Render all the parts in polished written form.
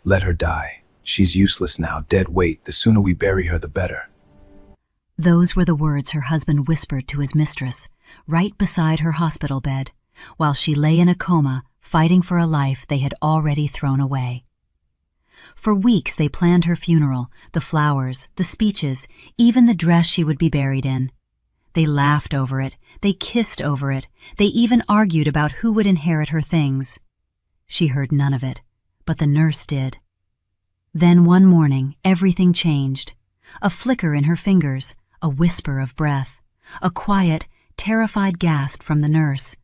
Let her die. She's useless now, dead weight. The sooner we bury her, the better. Those were the words her husband whispered to his mistress, right beside her hospital bed, while she lay in a coma, fighting for a life they had already thrown away. For weeks they planned her funeral, the flowers, the speeches, even the dress she would be buried in. They laughed over it, they kissed over it, they even argued about who would inherit her things. She heard none of it, but the nurse did. Then one morning, everything changed. A flicker in her fingers, a whisper of breath, a quiet, terrified gasp from the nurse.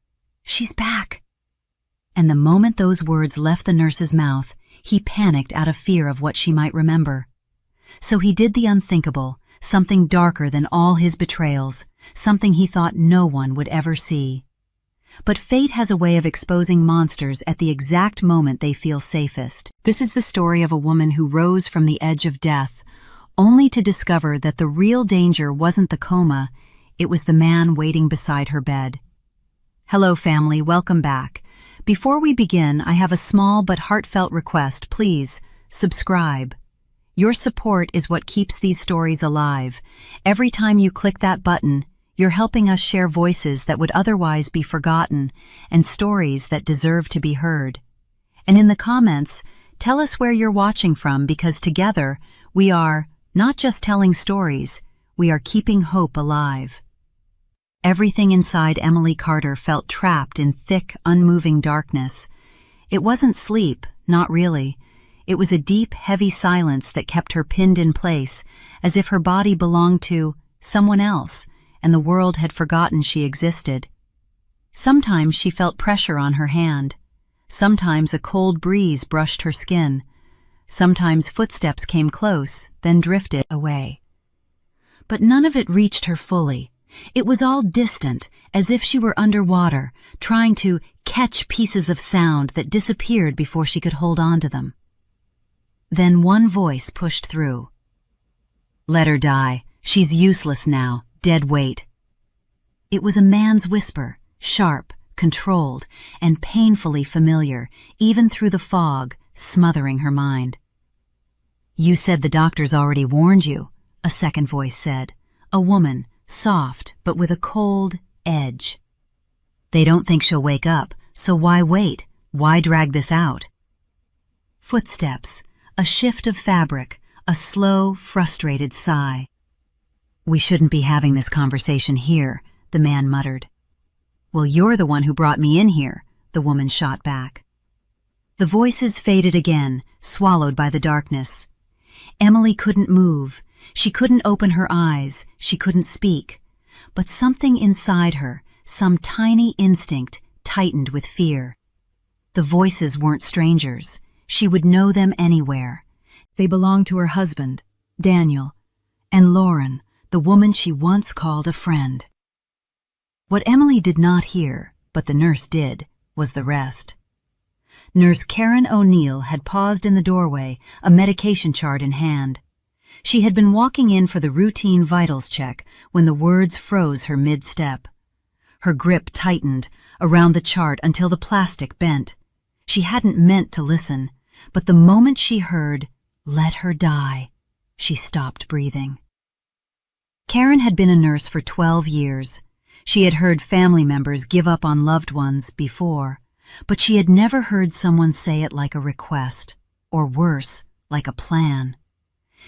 "She's back!" And the moment those words left the nurse's mouth, he panicked out of fear of what she might remember. So he did the unthinkable, something darker than all his betrayals, something he thought no one would ever see. But fate has a way of exposing monsters at the exact moment they feel safest. This is the story of a woman who rose from the edge of death, only to discover that the real danger wasn't the coma, it was the man waiting beside her bed. Hello family, welcome back. Before we begin, I have a small but heartfelt request. Please, subscribe. Your support is what keeps these stories alive. Every time you click that button, you're helping us share voices that would otherwise be forgotten and stories that deserve to be heard. And in the comments, tell us where you're watching from, because together we are not just telling stories, we are keeping hope alive. Everything inside Emily Carter felt trapped in thick, unmoving darkness. It wasn't sleep, not really. It was a deep, heavy silence that kept her pinned in place, as if her body belonged to someone else, and the world had forgotten she existed. Sometimes she felt pressure on her hand. Sometimes a cold breeze brushed her skin. Sometimes footsteps came close, then drifted away. But none of it reached her fully. It was all distant, as if she were underwater, trying to catch pieces of sound that disappeared before she could hold on to them. Then one voice pushed through. "Let her die. She's useless now, dead weight." It was a man's whisper, sharp, controlled, and painfully familiar, even through the fog, smothering her mind. "You said the doctors already warned you," a second voice said, a woman, soft but with a cold edge. "They don't think she'll wake up, so why wait? Why drag this out?" Footsteps, a shift of fabric, a slow, frustrated sigh. "We shouldn't be having this conversation here," the man muttered. "Well, you're the one who brought me in here," the woman shot back. The voices faded again, swallowed by the darkness. Emily couldn't move. She couldn't open her eyes, she couldn't speak. But something inside her, some tiny instinct, tightened with fear. The voices weren't strangers. She would know them anywhere. They belonged to her husband, Daniel, and Lauren, the woman she once called a friend. What Emily did not hear, but the nurse did, was the rest. Nurse Karen O'Neill had paused in the doorway, a medication chart in hand. She had been walking in for the routine vitals check when the words froze her mid-step. Her grip tightened around the chart until the plastic bent. She hadn't meant to listen, but the moment she heard, "Let her die," she stopped breathing. Karen had been a nurse for 12 years. She had heard family members give up on loved ones before, but she had never heard someone say it like a request, or worse, like a plan.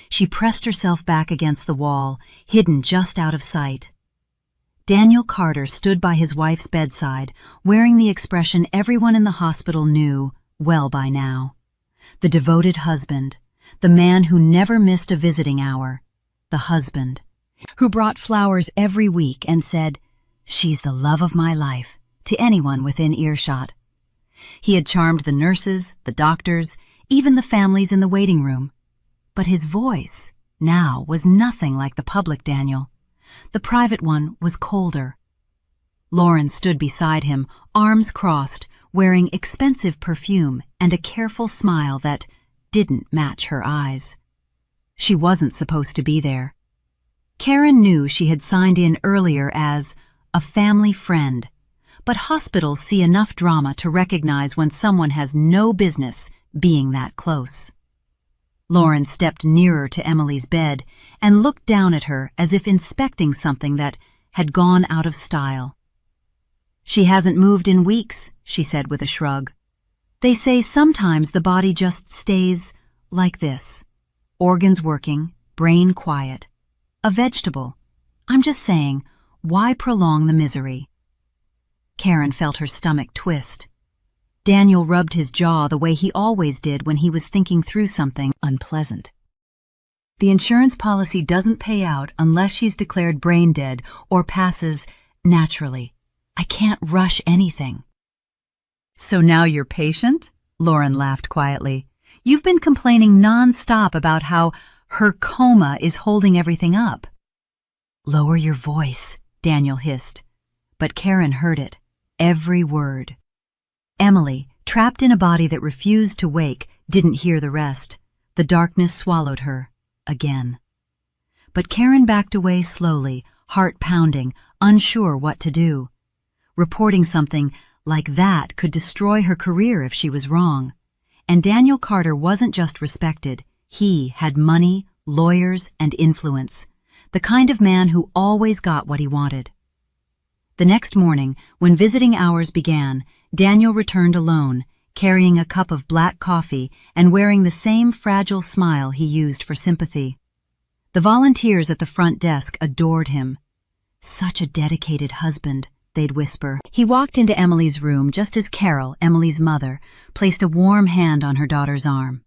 She pressed herself back against the wall, hidden just out of sight. Daniel Carter stood by his wife's bedside, wearing the expression everyone in the hospital knew well by now. The devoted husband, the man who never missed a visiting hour, the husband who brought flowers every week and said, "She's the love of my life," to anyone within earshot. He had charmed the nurses, the doctors, even the families in the waiting room. But his voice, now, was nothing like the public Daniel. The private one was colder. Lauren stood beside him, arms crossed, wearing expensive perfume and a careful smile that didn't match her eyes. She wasn't supposed to be there. Karen knew she had signed in earlier as a family friend, but hospitals see enough drama to recognize when someone has no business being that close. Lauren stepped nearer to Emily's bed and looked down at her as if inspecting something that had gone out of style. "She hasn't moved in weeks," she said with a shrug. "They say sometimes the body just stays like this. Organs working, brain quiet. A vegetable. I'm just saying, why prolong the misery?" Karen felt her stomach twist. Daniel rubbed his jaw the way he always did when he was thinking through something unpleasant. "The insurance policy doesn't pay out unless she's declared brain dead or passes naturally. I can't rush anything." "So now you're patient?" Lauren laughed quietly. "You've been complaining non-stop about how her coma is holding everything up." "Lower your voice," Daniel hissed. But Karen heard it, every word. Emily, trapped in a body that refused to wake, didn't hear the rest. The darkness swallowed her, again. But Karen backed away slowly, heart pounding, unsure what to do. Reporting something like that could destroy her career if she was wrong. And Daniel Carter wasn't just respected. He had money, lawyers, and influence. The kind of man who always got what he wanted. The next morning, when visiting hours began, Daniel returned alone, carrying a cup of black coffee and wearing the same fragile smile he used for sympathy. The volunteers at the front desk adored him. "Such a dedicated husband," they'd whisper. He walked into Emily's room just as Carol, Emily's mother, placed a warm hand on her daughter's arm.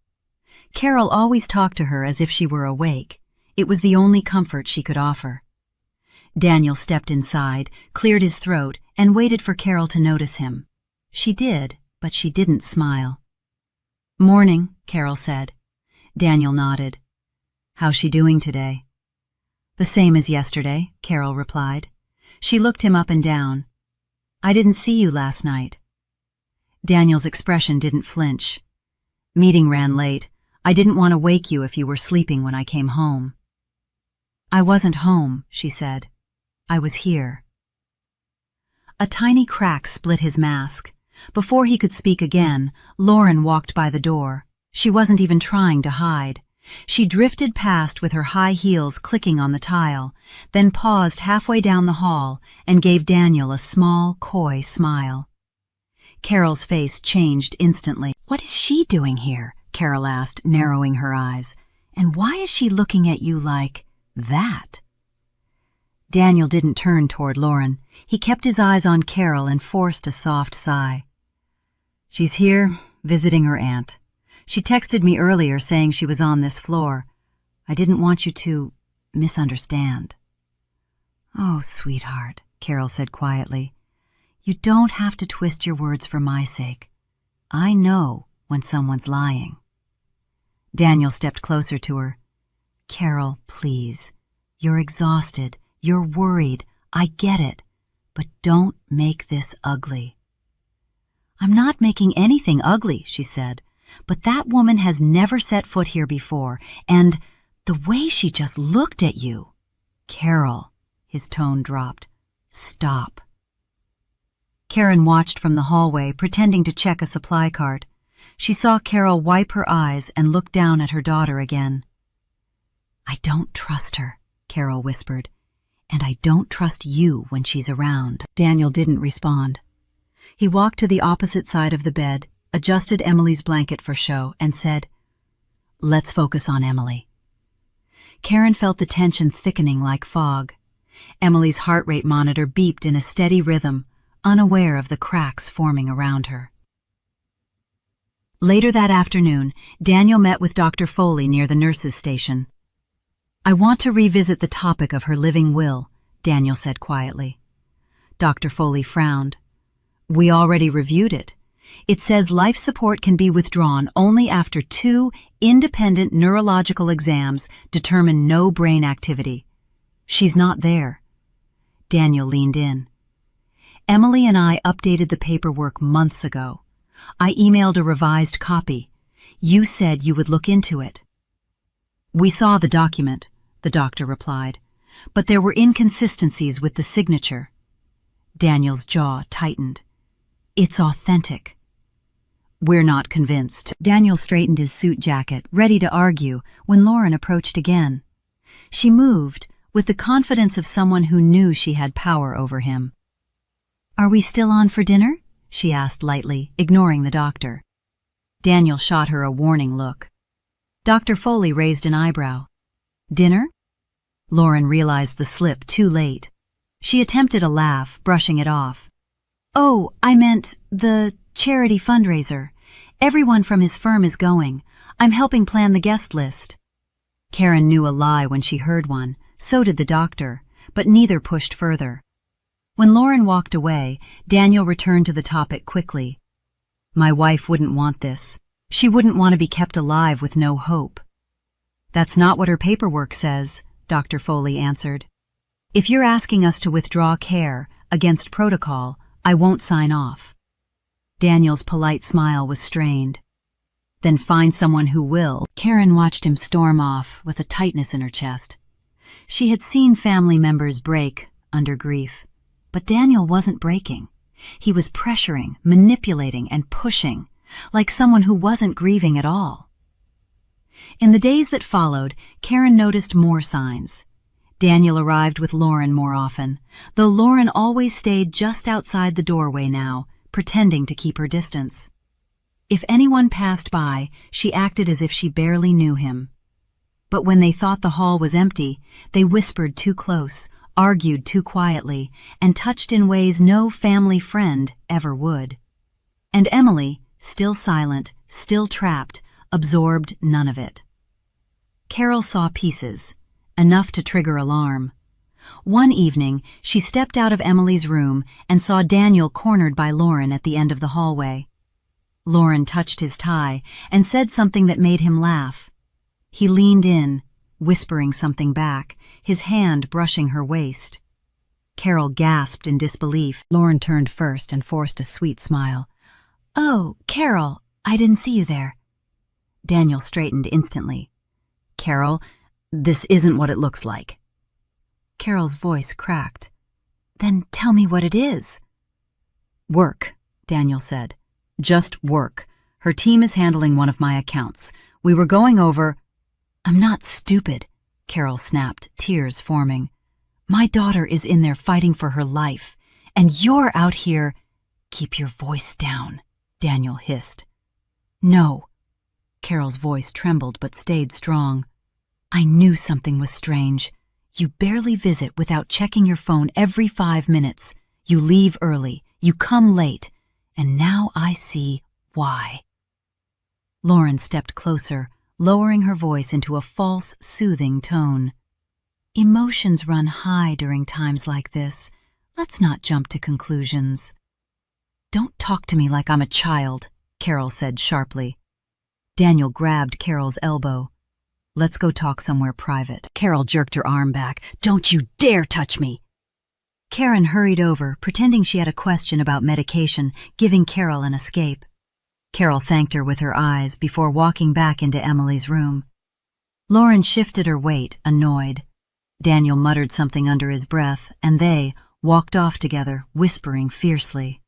Carol always talked to her as if she were awake. It was the only comfort she could offer. Daniel stepped inside, cleared his throat, and waited for Carol to notice him. She did, but she didn't smile. "Morning," Carol said. Daniel nodded. "How's she doing today?" "The same as yesterday," Carol replied. She looked him up and down. "I didn't see you last night." Daniel's expression didn't flinch. "Meeting ran late. I didn't want to wake you if you were sleeping when I came home." "I wasn't home," she said. "I was here." A tiny crack split his mask. Before he could speak again, Lauren walked by the door. She wasn't even trying to hide. She drifted past with her high heels clicking on the tile, then paused halfway down the hall and gave Daniel a small, coy smile. Carol's face changed instantly. "What is she doing here?" Carol asked, narrowing her eyes. "And why is she looking at you like that?" Daniel didn't turn toward Lauren. He kept his eyes on Carol and forced a soft sigh. "She's here, visiting her aunt. She texted me earlier saying she was on this floor. I didn't want you to misunderstand." "Oh, sweetheart," Carol said quietly. "You don't have to twist your words for my sake. I know when someone's lying." Daniel stepped closer to her. "Carol, please. You're exhausted. You're worried. I get it. But don't make this ugly." "I'm not making anything ugly," she said. "But that woman has never set foot here before, and the way she just looked at you." "Carol," his tone dropped. "Stop." Karen watched from the hallway, pretending to check a supply cart. She saw Carol wipe her eyes and look down at her daughter again. "I don't trust her," Carol whispered. "And I don't trust you when she's around." Daniel didn't respond. He walked to the opposite side of the bed, adjusted Emily's blanket for show, and said, "Let's focus on Emily." Karen felt the tension thickening like fog. Emily's heart rate monitor beeped in a steady rhythm, unaware of the cracks forming around her. Later that afternoon, Daniel met with Dr. Foley near the nurses' station. "I want to revisit the topic of her living will," Daniel said quietly. Dr. Foley frowned. "We already reviewed it. It says life support can be withdrawn only after 2 independent neurological exams determine no brain activity. She's not there." Daniel leaned in. "Emily and I updated the paperwork months ago. I emailed a revised copy. You said you would look into it." "We saw the document," the doctor replied, "but there were inconsistencies with the signature." Daniel's jaw tightened. "It's authentic." "We're not convinced." Daniel straightened his suit jacket, ready to argue, when Lauren approached again. She moved, with the confidence of someone who knew she had power over him. "Are we still on for dinner?" she asked lightly, ignoring the doctor. Daniel shot her a warning look. Dr. Foley raised an eyebrow. "Dinner?" Lauren realized the slip too late. She attempted a laugh, brushing it off. "Oh, I meant the charity fundraiser. Everyone from his firm is going. I'm helping plan the guest list." Karen knew a lie when she heard one, so did the doctor, but neither pushed further. When Lauren walked away, Daniel returned to the topic quickly. "My wife wouldn't want this. She wouldn't want to be kept alive with no hope." "That's not what her paperwork says," Dr. Foley answered. "If you're asking us to withdraw care against protocol, I won't sign off." Daniel's polite smile was strained. "Then find someone who will." Karen watched him storm off with a tightness in her chest. She had seen family members break under grief, but Daniel wasn't breaking. He was pressuring, manipulating, and pushing, like someone who wasn't grieving at all. In the days that followed, Karen noticed more signs. Daniel arrived with Lauren more often, though Lauren always stayed just outside the doorway now, pretending to keep her distance. If anyone passed by, she acted as if she barely knew him. But when they thought the hall was empty, they whispered too close, argued too quietly, and touched in ways no family friend ever would. And Emily, still silent, still trapped, absorbed none of it. Carol saw pieces, enough to trigger alarm. One evening, she stepped out of Emily's room and saw Daniel cornered by Lauren at the end of the hallway. Lauren touched his tie and said something that made him laugh. He leaned in, whispering something back, his hand brushing her waist. Carol gasped in disbelief. Lauren turned first and forced a sweet smile. "Oh, Carol, I didn't see you there." Daniel straightened instantly. "Carol, this isn't what it looks like." Carol's voice cracked. "Then tell me what it is." "Work," Daniel said. "Just work. Her team is handling one of my accounts. We were going over—" "I'm not stupid," Carol snapped, tears forming. "My daughter is in there fighting for her life, and you're out here—" "Keep your voice down," Daniel hissed. "No." Carol's voice trembled but stayed strong. "I knew something was strange. You barely visit without checking your phone every 5 minutes. You leave early, you come late, and now I see why." Lauren stepped closer, lowering her voice into a false, soothing tone. "Emotions run high during times like this. Let's not jump to conclusions." "Don't talk to me like I'm a child," Carol said sharply. Daniel grabbed Carol's elbow. "Let's go talk somewhere private." Carol jerked her arm back. "Don't you dare touch me!" Karen hurried over, pretending she had a question about medication, giving Carol an escape. Carol thanked her with her eyes before walking back into Emily's room. Lauren shifted her weight, annoyed. Daniel muttered something under his breath, and they walked off together, whispering fiercely.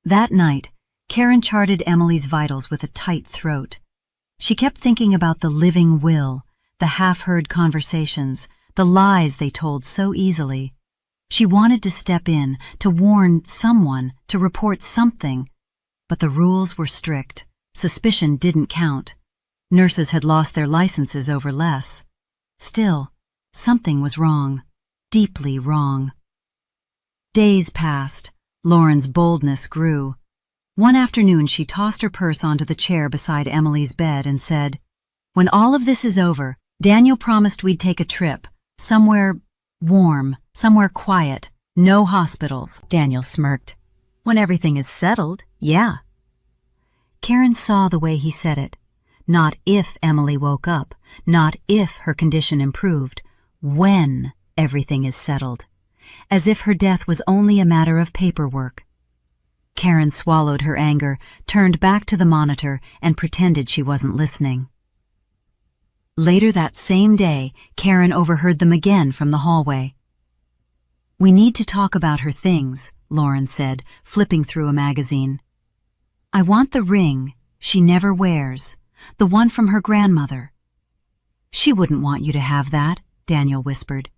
That night, Karen charted Emily's vitals with a tight throat. She kept thinking about the living will, the half-heard conversations, the lies they told so easily. She wanted to step in, to warn someone, to report something, but the rules were strict. Suspicion didn't count. Nurses had lost their licenses over less. Still, something was wrong, deeply wrong. Days passed. Lauren's boldness grew. One afternoon she tossed her purse onto the chair beside Emily's bed and said, "When all of this is over, Daniel promised we'd take a trip, somewhere warm, somewhere quiet, no hospitals." Daniel smirked. "When everything is settled, yeah." Karen saw the way he said it. Not if Emily woke up, not if her condition improved, when everything is settled, as if her death was only a matter of paperwork. Karen swallowed her anger, turned back to the monitor, and pretended she wasn't listening. Later that same day, Karen overheard them again from the hallway. "We need to talk about her things," Lauren said, flipping through a magazine. I want the ring she never wears, the one from her grandmother. She wouldn't want you to have that, Daniel whispered.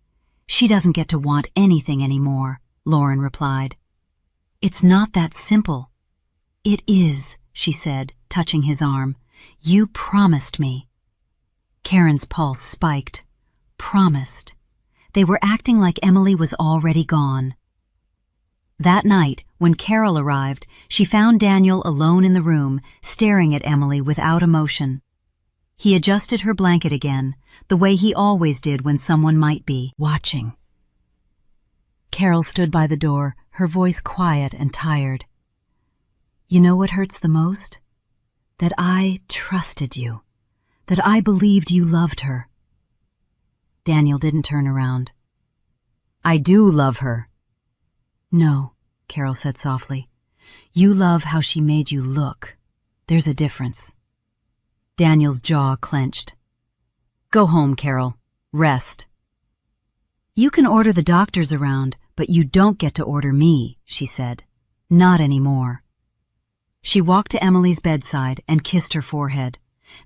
She doesn't get to want anything anymore, Lauren replied. It's not that simple. It is, she said, touching his arm. You promised me. Karen's pulse spiked. Promised. They were acting like Emily was already gone. That night, when Carol arrived, she found Daniel alone in the room, staring at Emily without emotion. He adjusted her blanket again, the way he always did when someone might be watching. Carol stood by the door, her voice quiet and tired. You know what hurts the most? That I trusted you. That I believed you loved her. Daniel didn't turn around. I do love her. No, Carol said softly. You love how she made you look. There's a difference. Daniel's jaw clenched. Go home, Carol. Rest. You can order the doctors around, but you don't get to order me, she said. Not anymore. She walked to Emily's bedside and kissed her forehead.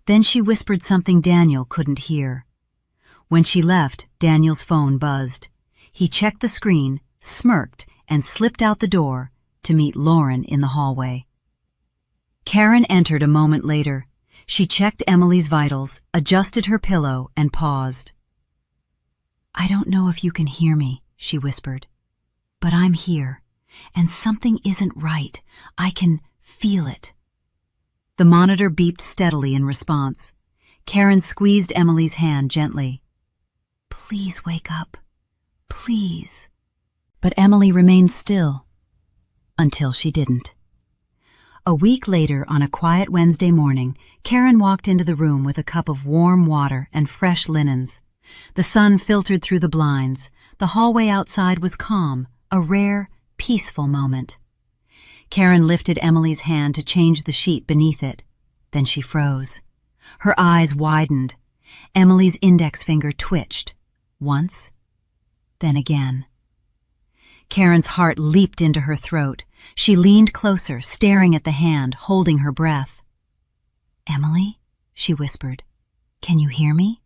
Then she whispered something Daniel couldn't hear. When she left, Daniel's phone buzzed. He checked the screen, smirked, and slipped out the door to meet Lauren in the hallway. Karen entered a moment later. She checked Emily's vitals, adjusted her pillow, and paused. I don't know if you can hear me, she whispered, but I'm here, and something isn't right. I can feel it. The monitor beeped steadily in response. Karen squeezed Emily's hand gently. Please wake up. Please. But Emily remained still. Until she didn't. A week later, on a quiet Wednesday morning, Karen walked into the room with a cup of warm water and fresh linens. The sun filtered through the blinds. The hallway outside was calm, a rare, peaceful moment. Karen lifted Emily's hand to change the sheet beneath it. Then she froze. Her eyes widened. Emily's index finger twitched. Once, then again. Karen's heart leaped into her throat. She leaned closer, staring at the hand, holding her breath. Emily, she whispered, can you hear me?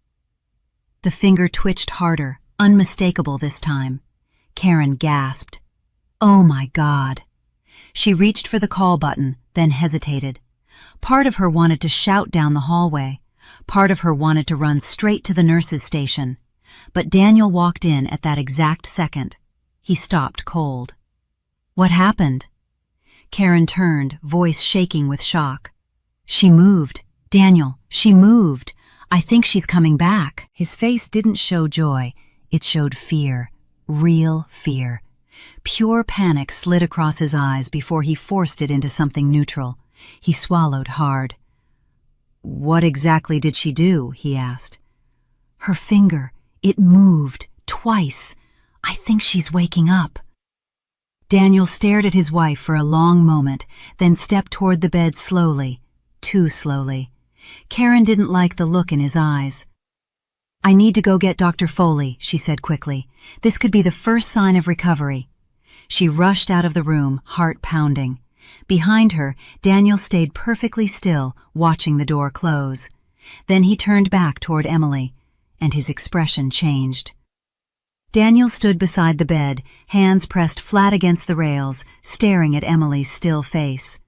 The finger twitched harder, unmistakable this time. Karen gasped. Oh my God. She reached for the call button, then hesitated. Part of her wanted to shout down the hallway. Part of her wanted to run straight to the nurse's station. But Daniel walked in at that exact second. He stopped cold. What happened? Karen turned, voice shaking with shock. She moved. Daniel, she moved. I think she's coming back. His face didn't show joy. It showed fear. Real fear. Pure panic slid across his eyes before he forced it into something neutral. He swallowed hard. What exactly did she do? He asked. Her finger. It moved. Twice. I think she's waking up. Daniel stared at his wife for a long moment, then stepped toward the bed slowly. Too slowly. Karen didn't like the look in his eyes. I need to go get Dr. Foley, she said quickly. This could be the first sign of recovery. She rushed out of the room, heart pounding. Behind her, Daniel stayed perfectly still, watching the door close. Then he turned back toward Emily, and his expression changed. Daniel stood beside the bed, hands pressed flat against the rails, staring at Emily's still face.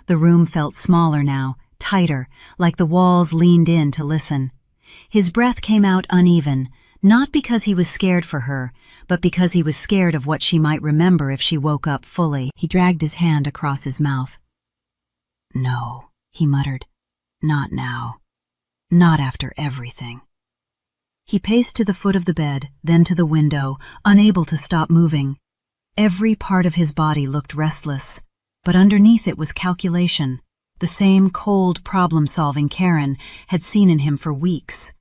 The room felt smaller now, tighter, like the walls leaned in to listen. His breath came out uneven, not because he was scared for her, but because he was scared of what she might remember if she woke up fully. He dragged his hand across his mouth. No, he muttered. Not now. Not after everything. He paced to the foot of the bed, then to the window, unable to stop moving. Every part of his body looked restless, but underneath it was calculation, the same cold problem-solving Karen had seen in him for weeks.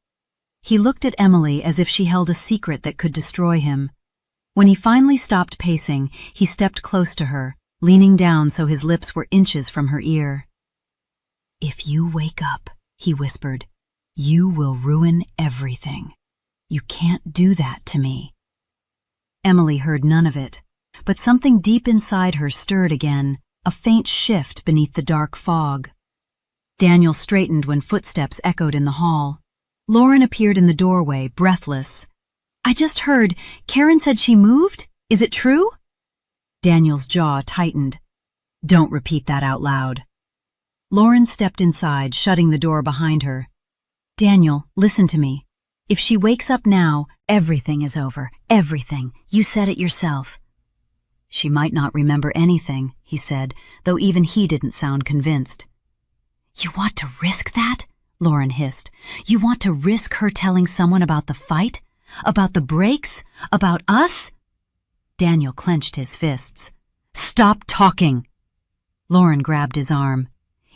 He looked at Emily as if she held a secret that could destroy him. When he finally stopped pacing, he stepped close to her, leaning down so his lips were inches from her ear. If you wake up, he whispered, you will ruin everything. You can't do that to me. Emily heard none of it, but something deep inside her stirred again, a faint shift beneath the dark fog. Daniel straightened when footsteps echoed in the hall. Lauren appeared in the doorway, breathless. "I just heard. Karen said she moved? Is it true?" Daniel's jaw tightened. "Don't repeat that out loud." Lauren stepped inside, shutting the door behind her. "Daniel, listen to me. If she wakes up now, everything is over. Everything. You said it yourself." "She might not remember anything," he said, though even he didn't sound convinced. "You want to risk that?" Lauren hissed. "You want to risk her telling someone about the fight? About the breaks? About us?" Daniel clenched his fists. "Stop talking!" Lauren grabbed his arm.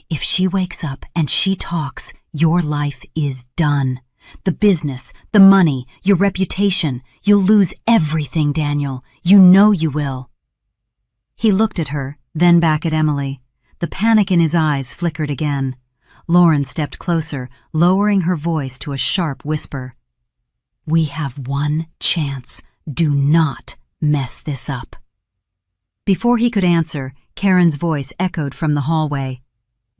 "If she wakes up and she talks, your life is done. The business, the money, your reputation. You'll lose everything, Daniel. You know you will." He looked at her, then back at Emily. The panic in his eyes flickered again. Lauren stepped closer, lowering her voice to a sharp whisper. "We have one chance. Do not mess this up." Before he could answer, Karen's voice echoed from the hallway.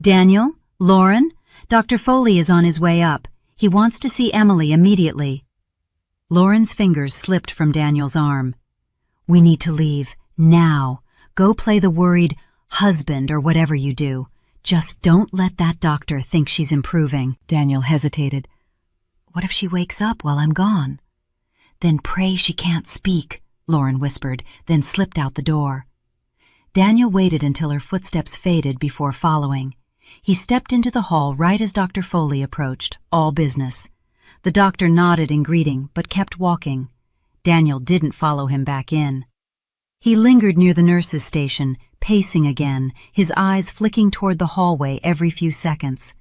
"Daniel? Lauren? Dr. Foley is on his way up. He wants to see Emily immediately." Lauren's fingers slipped from Daniel's arm. "We need to leave, now. Go play the worried husband or whatever you do. Just don't let that doctor think she's improving." Daniel hesitated. "What if she wakes up while I'm gone?" "Then pray she can't speak," Lauren whispered, then slipped out the door. Daniel waited until her footsteps faded before following. He stepped into the hall right as Dr. Foley approached, all business. The doctor nodded in greeting, but kept walking. Daniel didn't follow him back in. He lingered near the nurse's station, pacing again, his eyes flicking toward the hallway every few seconds.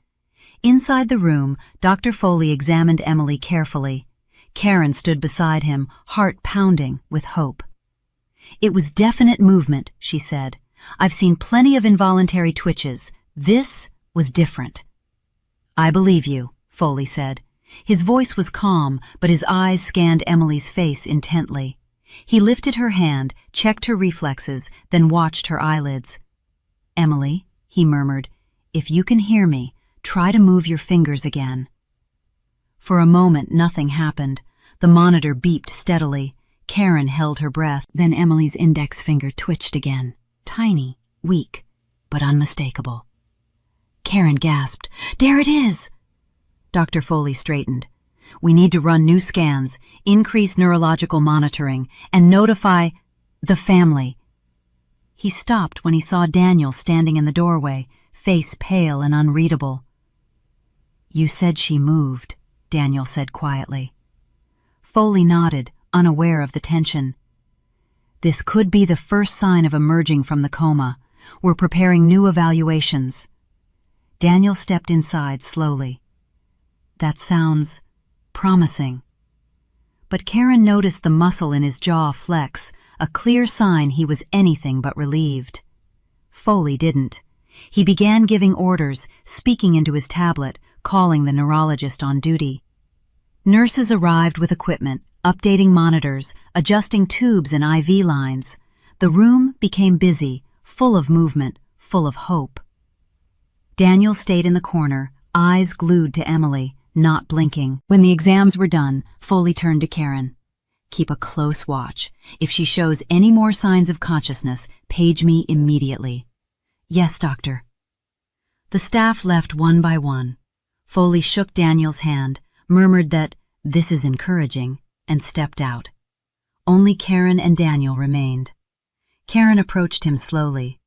Inside the room, Dr. Foley examined Emily carefully. Karen stood beside him, heart pounding with hope. "It was definite movement," she said. "I've seen plenty of involuntary twitches. This was different." "I believe you," Foley said. His voice was calm, but his eyes scanned Emily's face intently. He lifted her hand, checked her reflexes, then watched her eyelids. "Emily," he murmured, "if you can hear me, try to move your fingers again." For a moment, nothing happened. The monitor beeped steadily. Karen held her breath. Then Emily's index finger twitched again. Tiny, weak, but unmistakable. Karen gasped. "There it is!" Dr. Foley straightened. "We need to run new scans, increase neurological monitoring, and notify the family." He stopped when he saw Daniel standing in the doorway, face pale and unreadable. "You said she moved," Daniel said quietly. Foley nodded, unaware of the tension. "This could be the first sign of emerging from the coma. We're preparing new evaluations." Daniel stepped inside slowly. "That sounds promising." But Karen noticed the muscle in his jaw flex, a clear sign he was anything but relieved. Foley didn't. He began giving orders, speaking into his tablet, calling the neurologist on duty. Nurses arrived with equipment, updating monitors, adjusting tubes and IV lines. The room became busy, full of movement, full of hope. Daniel stayed in the corner, eyes glued to Emily, not blinking. When the exams were done, Foley turned to Karen. "Keep a close watch. If she shows any more signs of consciousness, page me immediately." "Yes, doctor." The staff left one by one. Foley shook Daniel's hand, murmured that "this is encouraging," and stepped out. Only Karen and Daniel remained. Karen approached him slowly.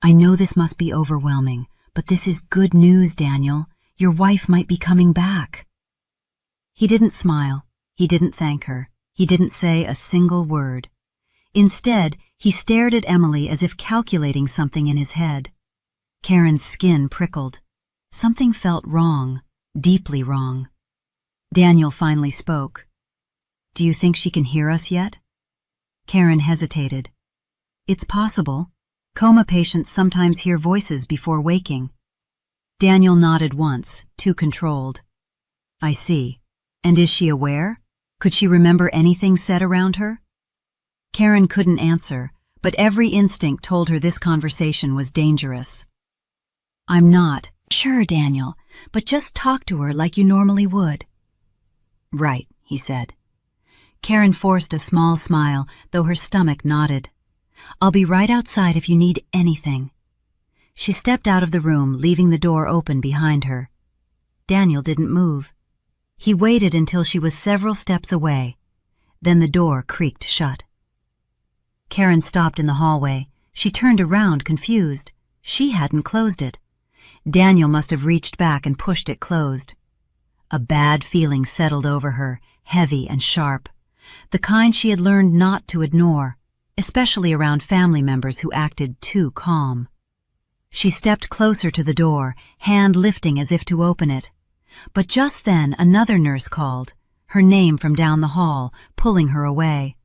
"I know this must be overwhelming, but this is good news, Daniel. Your wife might be coming back." He didn't smile. He didn't thank her. He didn't say a single word. Instead, he stared at Emily as if calculating something in his head. Karen's skin prickled. Something felt wrong, deeply wrong. Daniel finally spoke. "Do you think she can hear us yet?" Karen hesitated. "It's possible. Coma patients sometimes hear voices before waking." Daniel nodded once, too controlled. "I see. And is she aware? Could she remember anything said around her?" Karen couldn't answer, but every instinct told her this conversation was dangerous. "I'm not." "Sure, Daniel, but just talk to her like you normally would." "Right," he said. Karen forced a small smile, though her stomach knotted. "I'll be right outside if you need anything." She stepped out of the room, leaving the door open behind her. Daniel didn't move. He waited until she was several steps away. Then the door creaked shut. Karen stopped in the hallway. She turned around, confused. She hadn't closed it. Daniel must have reached back and pushed it closed. A bad feeling settled over her, heavy and sharp, the kind she had learned not to ignore, especially around family members who acted too calm. She stepped closer to the door, hand lifting as if to open it. But just then another nurse called, her name from down the hall, pulling her away.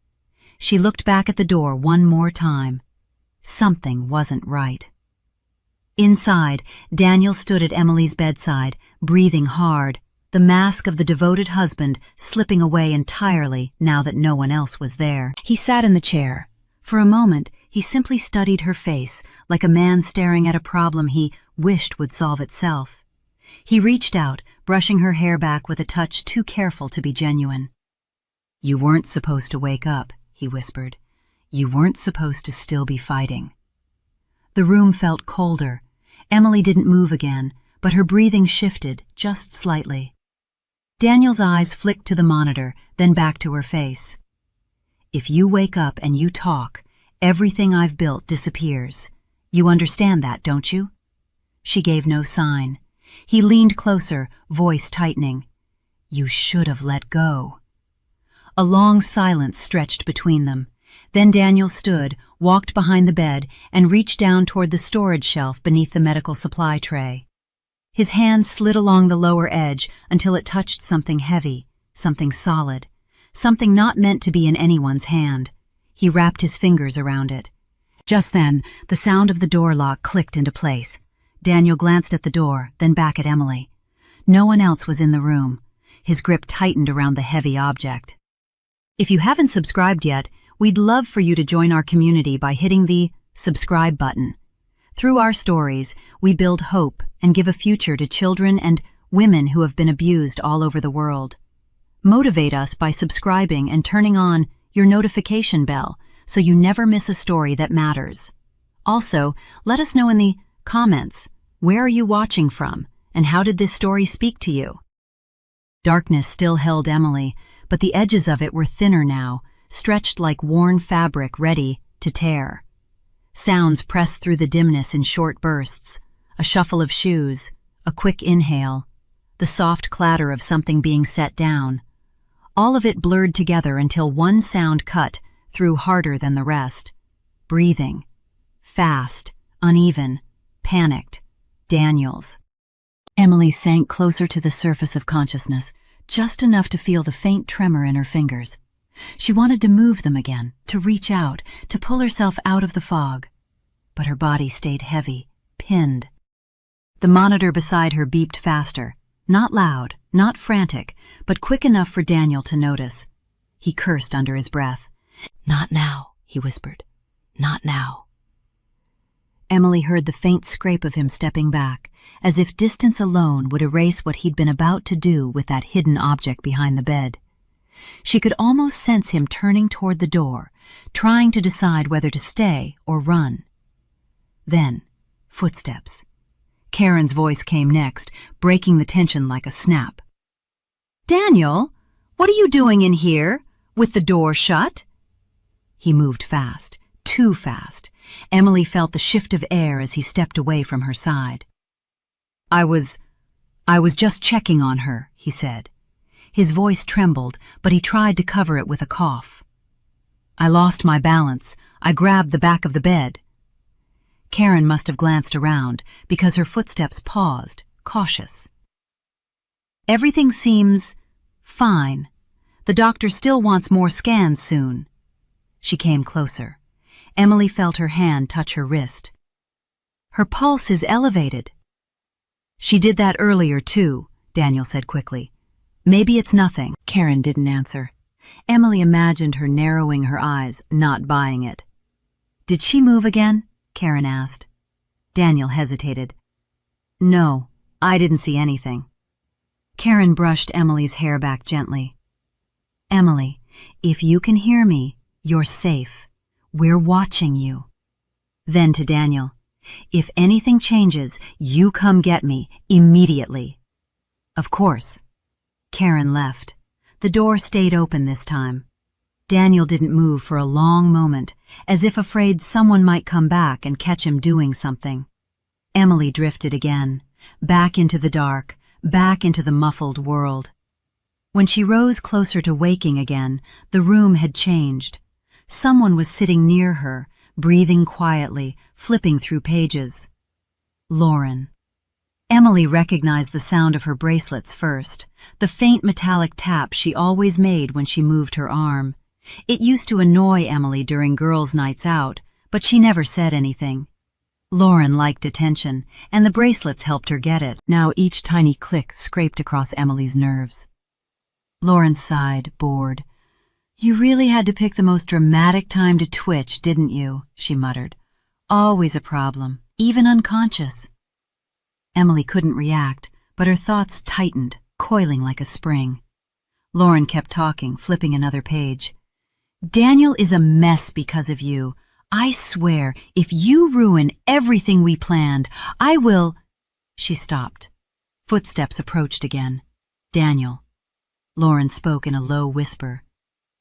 She looked back at the door one more time. Something wasn't right. Inside, Daniel stood at Emily's bedside, breathing hard, the mask of the devoted husband slipping away entirely now that no one else was there. He sat in the chair. For a moment, he simply studied her face, like a man staring at a problem he wished would solve itself. He reached out, brushing her hair back with a touch too careful to be genuine. "You weren't supposed to wake up," he whispered. "You weren't supposed to still be fighting." The room felt colder. Emily didn't move again, but her breathing shifted just slightly. Daniel's eyes flicked to the monitor, then back to her face. "If you wake up and you talk, everything I've built disappears. You understand that, don't you?" She gave no sign. He leaned closer, voice tightening. "You should have let go." A long silence stretched between them. Then Daniel stood, walked behind the bed, and reached down toward the storage shelf beneath the medical supply tray. His hand slid along the lower edge until it touched something heavy, something solid, something not meant to be in anyone's hand. He wrapped his fingers around it. Just then, the sound of the door lock clicked into place. Daniel glanced at the door, then back at Emily. No one else was in the room. His grip tightened around the heavy object. If you haven't subscribed yet, we'd love for you to join our community by hitting the subscribe button. Through our stories, we build hope and give a future to children and women who have been abused all over the world. Motivate us by subscribing and turning on your notification bell so you never miss a story that matters. Also, let us know in the comments, where are you watching from, and how did this story speak to you? Darkness still held Emily, but the edges of it were thinner now, stretched like worn fabric ready to tear. Sounds pressed through the dimness in short bursts, a shuffle of shoes, a quick inhale, the soft clatter of something being set down. All of it blurred together until one sound cut through harder than the rest. Breathing. Fast, uneven, panicked. Daniel's. Emily sank closer to the surface of consciousness, just enough to feel the faint tremor in her fingers. She wanted to move them again, to reach out, to pull herself out of the fog. But her body stayed heavy, pinned. The monitor beside her beeped faster, not loud, not frantic, but quick enough for Daniel to notice. He cursed under his breath. "Not now," he whispered. "Not now." Emily heard the faint scrape of him stepping back, as if distance alone would erase what he'd been about to do with that hidden object behind the bed. She could almost sense him turning toward the door, trying to decide whether to stay or run. Then, footsteps. Karen's voice came next, breaking the tension like a snap. "Daniel, what are you doing in here, with the door shut?" He moved fast, too fast. Emily felt the shift of air as he stepped away from her side. I was just checking on her," he said. His voice trembled, but he tried to cover it with a cough. "I lost my balance. I grabbed the back of the bed." Karen must have glanced around, because her footsteps paused, cautious. "Everything seems fine. The doctor still wants more scans soon." She came closer. Emily felt her hand touch her wrist. "Her pulse is elevated." "She did that earlier, too," Daniel said quickly. "Maybe it's nothing." Karen didn't answer. Emily imagined her narrowing her eyes, not buying it. Did she move again? Karen asked. Daniel hesitated. No, I didn't see anything. Karen brushed Emily's hair back gently. Emily, if you can hear me, you're safe. We're watching you. Then to Daniel, if anything changes, you come get me immediately. Of course. Karen left. The door stayed open this time. Daniel didn't move for a long moment, as if afraid someone might come back and catch him doing something. Emily drifted again, back into the dark, back into the muffled world. When she rose closer to waking again, the room had changed. Someone was sitting near her, breathing quietly, flipping through pages. Lauren. Emily recognized the sound of her bracelets first, the faint metallic tap she always made when she moved her arm. It used to annoy Emily during girls' nights out, but she never said anything. Lauren liked attention, and the bracelets helped her get it. Now each tiny click scraped across Emily's nerves. Lauren sighed, bored. You really had to pick the most dramatic time to twitch, didn't you? She muttered. Always a problem, even unconscious. Emily couldn't react, but her thoughts tightened, coiling like a spring. Lauren kept talking, flipping another page. Daniel is a mess because of you. I swear, if you ruin everything we planned, I will... She stopped. Footsteps approached again. Daniel. Lauren spoke in a low whisper.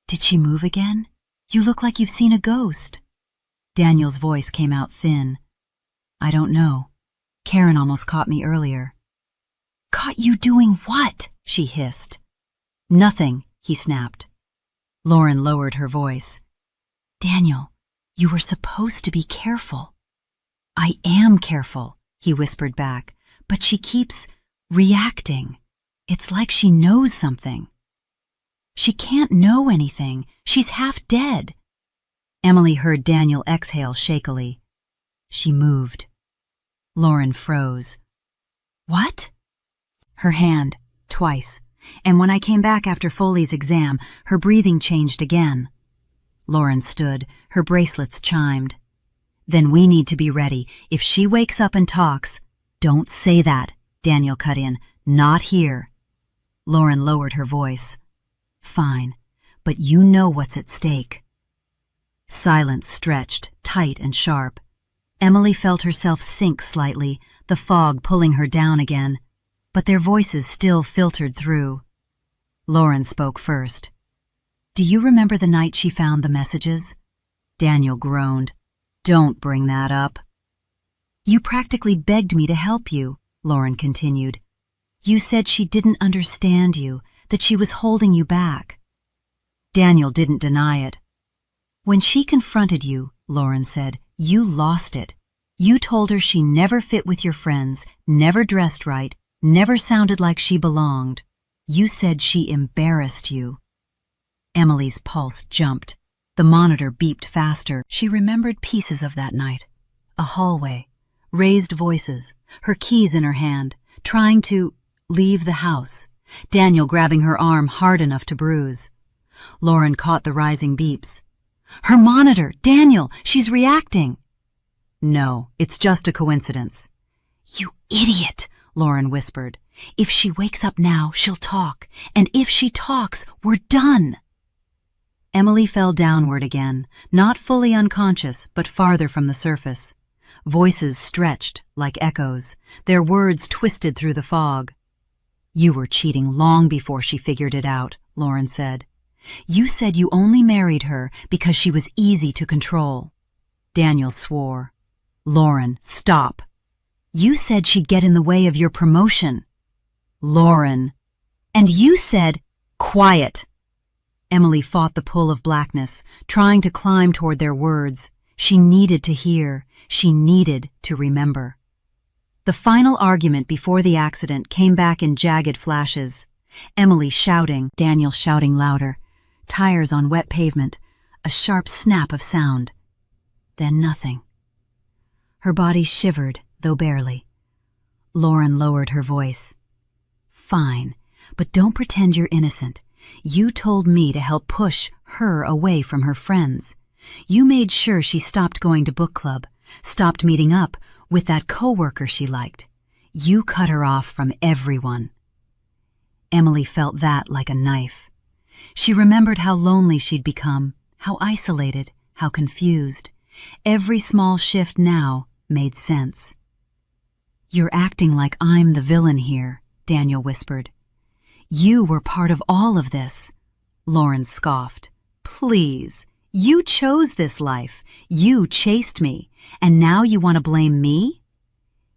Did she move again? You look like you've seen a ghost. Daniel's voice came out thin. I don't know. Karen almost caught me earlier. Caught you doing what? She hissed. Nothing, he snapped. Lauren lowered her voice. Daniel, you were supposed to be careful. I am careful, he whispered back, but she keeps reacting. It's like she knows something. She can't know anything. She's half dead. Emily heard Daniel exhale shakily. She moved. Lauren froze. What? Her hand, twice, and when I came back after Foley's exam, her breathing changed again. Lauren stood, her bracelets chimed. Then we need to be ready. If she wakes up and talks... Don't say that, Daniel cut in. Not here. Lauren lowered her voice. Fine, but you know what's at stake. Silence stretched, tight and sharp. Emily felt herself sink slightly, the fog pulling her down again, but their voices still filtered through. Lauren spoke first. Do you remember the night she found the messages? Daniel groaned. Don't bring that up. You practically begged me to help you, Lauren continued. You said she didn't understand you, that she was holding you back. Daniel didn't deny it. When she confronted you, Lauren said, you lost it. You told her she never fit with your friends, never dressed right, never sounded like she belonged. You said she embarrassed you. Emily's pulse jumped. The monitor beeped faster. She remembered pieces of that night. A hallway, raised voices, her keys in her hand, trying to leave the house. Daniel grabbing her arm hard enough to bruise. Lauren caught the rising beeps. Her monitor! Daniel! She's reacting! No, it's just a coincidence. You idiot! Lauren whispered. If she wakes up now, she'll talk. And if she talks, we're done! Emily fell downward again, not fully unconscious, but farther from the surface. Voices stretched like echoes, their words twisted through the fog. You were cheating long before she figured it out, Lauren said. You said you only married her because she was easy to control. Daniel swore. Lauren, stop. You said she'd get in the way of your promotion. Lauren. And you said, quiet. Emily fought the pull of blackness, trying to climb toward their words. She needed to hear. She needed to remember. The final argument before the accident came back in jagged flashes. Emily shouting, Daniel shouting louder. Tires on wet pavement, a sharp snap of sound. Then nothing. Her body shivered, though barely. Lauren lowered her voice. Fine, but don't pretend you're innocent. You told me to help push her away from her friends. You made sure she stopped going to book club, stopped meeting up with that coworker she liked. You cut her off from everyone. Emily felt that like a knife. She remembered how lonely she'd become, how isolated, how confused. Every small shift now made sense. You're acting like I'm the villain here, Daniel whispered. You were part of all of this. Lauren scoffed. Please, you chose this life. You chased me, and now you want to blame me?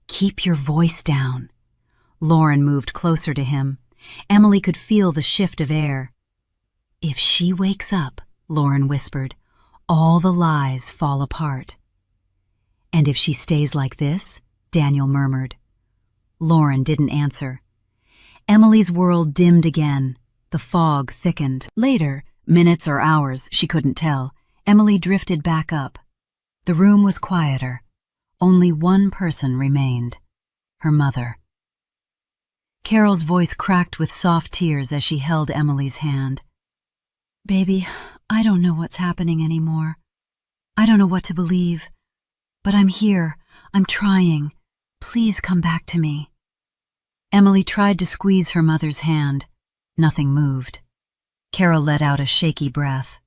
Keep your voice down. Lauren moved closer to him. Emily could feel the shift of air. If she wakes up, Lauren whispered, all the lies fall apart. And if she stays like this? Daniel murmured. Lauren didn't answer. Emily's world dimmed again. The fog thickened. Later, minutes or hours, she couldn't tell, Emily drifted back up. The room was quieter. Only one person remained. Her mother. Carol's voice cracked with soft tears as she held Emily's hand. Baby, I don't know what's happening anymore. I don't know what to believe. But I'm here. I'm trying. Please come back to me. Emily tried to squeeze her mother's hand. Nothing moved. Carol let out a shaky breath.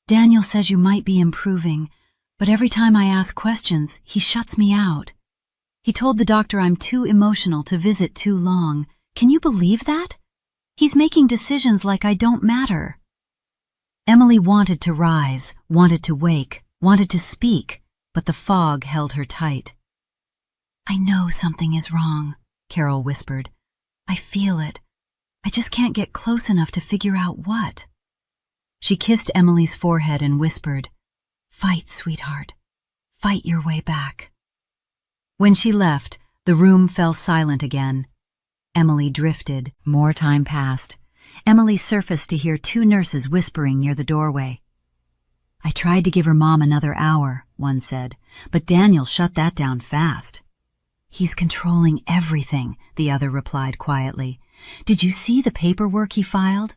Daniel says you might be improving, but every time I ask questions, he shuts me out. He told the doctor I'm too emotional to visit too long. Can you believe that? He's making decisions like I don't matter. Emily wanted to rise, wanted to wake, wanted to speak, but the fog held her tight. I know something is wrong, Carol whispered. I feel it. I just can't get close enough to figure out what. She kissed Emily's forehead and whispered, Fight, sweetheart. Fight your way back. When she left, the room fell silent again. Emily drifted. More time passed. Emily surfaced to hear two nurses whispering near the doorway. I tried to give her mom another hour, one said, but Daniel shut that down fast. He's controlling everything, the other replied quietly. Did you see the paperwork he filed?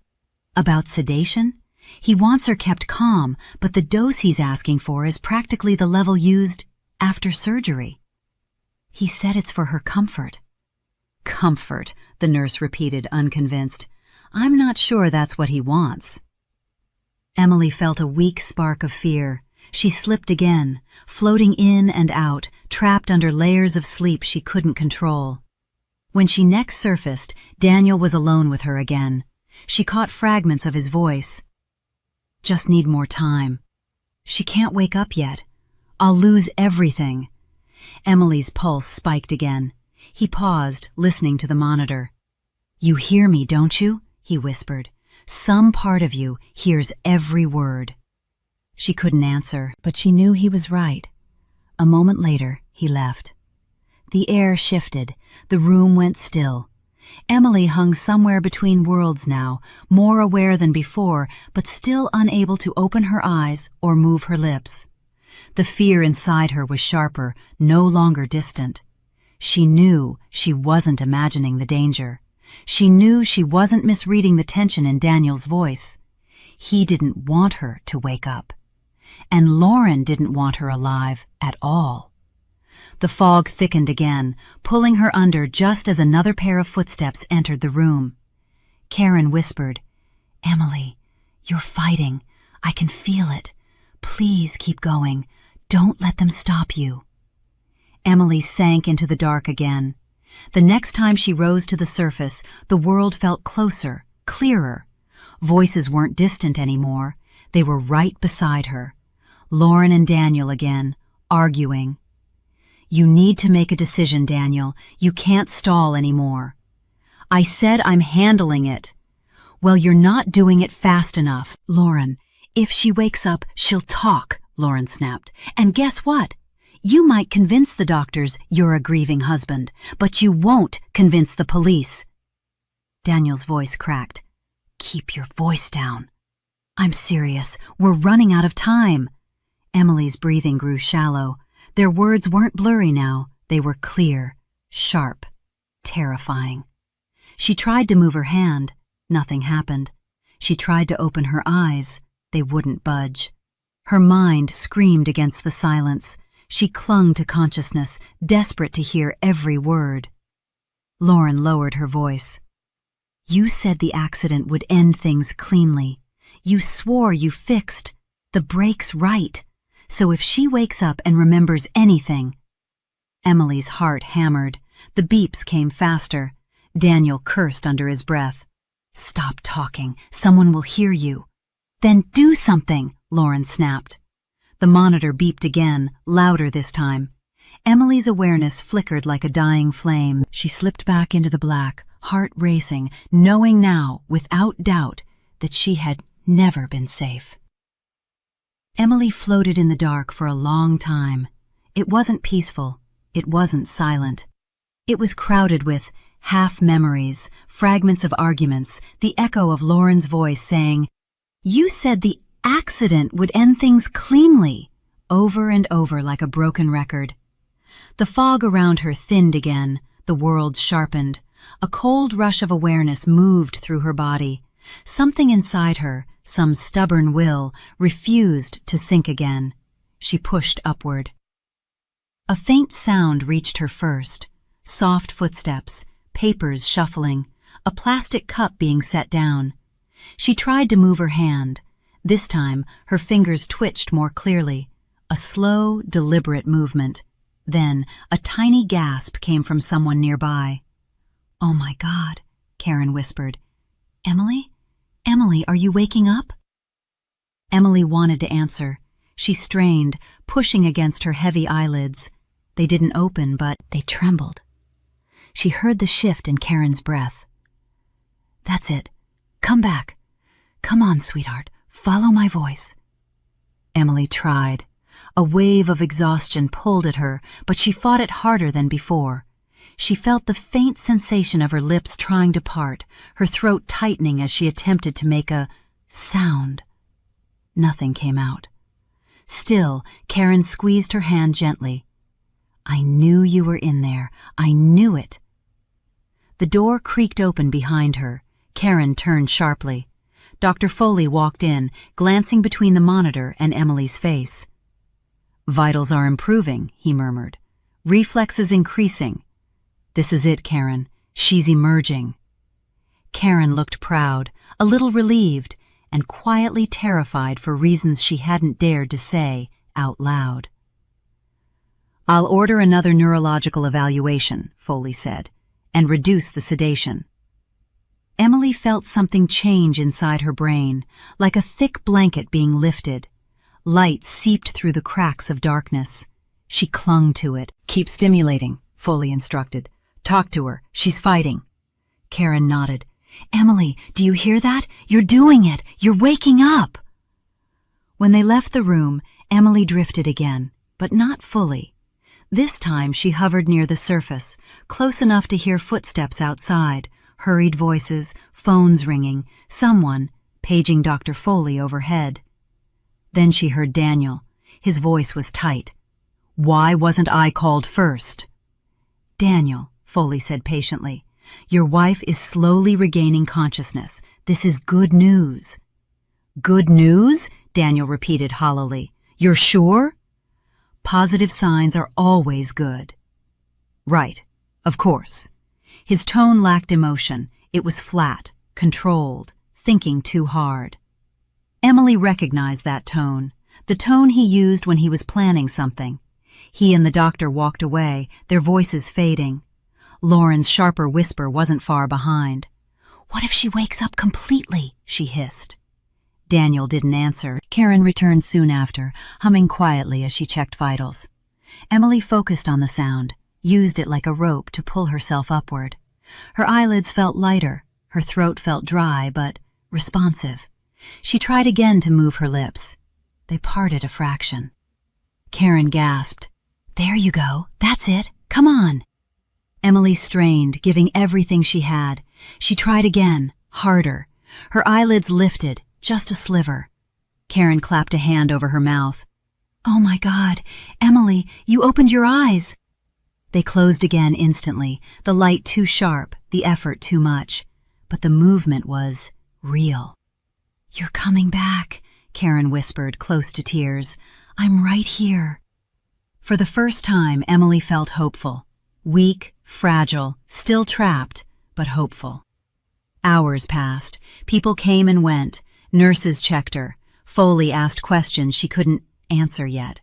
About sedation? He wants her kept calm, but the dose he's asking for is practically the level used after surgery. He said it's for her comfort. Comfort, the nurse repeated, unconvinced. I'm not sure that's what he wants. Emily felt a weak spark of fear. She slipped again, floating in and out, trapped under layers of sleep she couldn't control. When she next surfaced, Daniel was alone with her again. She caught fragments of his voice. Just need more time. She can't wake up yet. I'll lose everything. Emily's pulse spiked again. He paused, listening to the monitor. You hear me, don't you? He whispered. Some part of you hears every word. She couldn't answer, but she knew he was right. A moment later, he left. The air shifted. The room went still. Emily hung somewhere between worlds now, more aware than before, but still unable to open her eyes or move her lips. The fear inside her was sharper, no longer distant. She knew she wasn't imagining the danger. She knew she wasn't misreading the tension in Daniel's voice. He didn't want her to wake up. And Lauren didn't want her alive at all. The fog thickened again, pulling her under just as another pair of footsteps entered the room. Karen whispered, Emily, you're fighting. I can feel it. Please keep going. Don't let them stop you. Emily sank into the dark again. The next time she rose to the surface, the world felt closer, clearer. Voices weren't distant anymore. They were right beside her. Lauren and Daniel again, arguing. You need to make a decision, Daniel. You can't stall anymore. I said I'm handling it. Well, you're not doing it fast enough. Lauren, if she wakes up, she'll talk, Lauren snapped. And guess what? You might convince the doctors you're a grieving husband, but you won't convince the police. Daniel's voice cracked. Keep your voice down. I'm serious. We're running out of time. Emily's breathing grew shallow. Their words weren't blurry now. They were clear, sharp, terrifying. She tried to move her hand. Nothing happened. She tried to open her eyes. They wouldn't budge. Her mind screamed against the silence. She clung to consciousness, desperate to hear every word. Lauren lowered her voice. "You said the accident would end things cleanly. You swore you fixed the brakes right. So if she wakes up and remembers anything—" Emily's heart hammered. The beeps came faster. Daniel cursed under his breath. "Stop talking. Someone will hear you." "Then do something," Lauren snapped. The monitor beeped again, louder this time. Emily's awareness flickered like a dying flame. She slipped back into the black, heart racing, knowing now, without doubt, that she had never been safe. Emily floated in the dark for a long time. It wasn't peaceful. It wasn't silent. It was crowded with half-memories, fragments of arguments, the echo of Lauren's voice saying, "You said the accident would end things cleanly," over and over like a broken record. The fog around her thinned again, the world sharpened. A cold rush of awareness moved through her body. Something inside her, some stubborn will, refused to sink again. She pushed upward. A faint sound reached her first. Soft footsteps, papers shuffling, a plastic cup being set down. She tried to move her hand. This time, her fingers twitched more clearly. A slow, deliberate movement. Then, a tiny gasp came from someone nearby. "Oh my God," Karen whispered. "Emily? Emily, are you waking up?" Emily wanted to answer. She strained, pushing against her heavy eyelids. They didn't open, but they trembled. She heard the shift in Karen's breath. "That's it. Come back. Come on, sweetheart. Follow my voice." Emily tried. A wave of exhaustion pulled at her, but she fought it harder than before. She felt the faint sensation of her lips trying to part, her throat tightening as she attempted to make a sound. Nothing came out. Still, Karen squeezed her hand gently. "I knew you were in there. I knew it." The door creaked open behind her. Karen turned sharply. Dr. Foley walked in, glancing between the monitor and Emily's face. "Vitals are improving," he murmured. "Reflexes increasing. This is it, Karen. She's emerging." Karen looked proud, a little relieved, and quietly terrified for reasons she hadn't dared to say out loud. "I'll order another neurological evaluation," Foley said, "and reduce the sedation." Emily felt something change inside her brain, like a thick blanket being lifted. Light seeped through the cracks of darkness. She clung to it. "Keep stimulating," Foley instructed. "Talk to her. She's fighting." Karen nodded. "Emily, do you hear that? You're doing it. You're waking up." When they left the room, Emily drifted again, but not fully. This time she hovered near the surface, close enough to hear footsteps outside, hurried voices, phones ringing, someone paging Dr. Foley overhead. Then she heard Daniel. His voice was tight. "Why wasn't I called first?" "Daniel," Foley said patiently, "your wife is slowly regaining consciousness. This is good news." "Good news?" Daniel repeated hollowly. "You're sure?" "Positive signs are always good." "Right, of course." His tone lacked emotion. It was flat, controlled, thinking too hard. Emily recognized that tone, the tone he used when he was planning something. He and the doctor walked away, their voices fading. Lauren's sharper whisper wasn't far behind. "What if she wakes up completely?" she hissed. Daniel didn't answer. Karen returned soon after, humming quietly as she checked vitals. Emily focused on the sound, used it like a rope to pull herself upward. Her eyelids felt lighter, her throat felt dry but responsive. She tried again to move her lips. They parted a fraction. Karen gasped. "There you go. That's it. Come on." Emily strained, giving everything she had. She tried again, harder. Her eyelids lifted, just a sliver. Karen clapped a hand over her mouth. "Oh my God, Emily, you opened your eyes." They closed again instantly, the light too sharp, the effort too much. But the movement was real. "You're coming back," Karen whispered, close to tears. "I'm right here." For the first time, Emily felt hopeful. Weak, fragile, still trapped, but hopeful. Hours passed. People came and went. Nurses checked her. Foley asked questions she couldn't answer yet.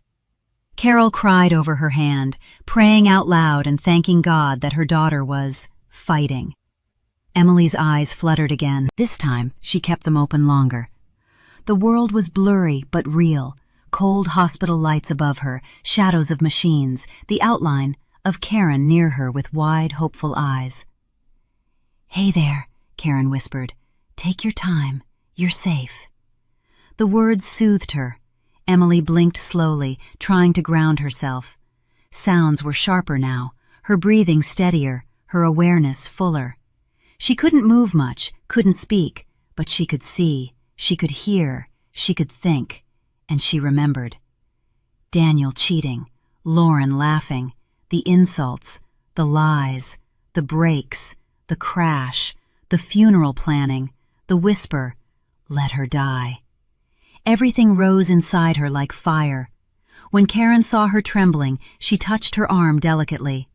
Carol cried over her hand, praying out loud and thanking God that her daughter was fighting. Emily's eyes fluttered again. This time, she kept them open longer. The world was blurry but real. Cold hospital lights above her, shadows of machines, the outline of Karen near her with wide, hopeful eyes. "Hey there," Karen whispered. "Take your time. You're safe." The words soothed her. Emily blinked slowly, trying to ground herself. Sounds were sharper now, her breathing steadier, her awareness fuller. She couldn't move much, couldn't speak, but she could see, she could hear, she could think, and she remembered. Daniel cheating, Lauren laughing, the insults, the lies, the breaks, the crash, the funeral planning, the whisper, "Let her die." Everything rose inside her like fire. When Karen saw her trembling, she touched her arm delicately.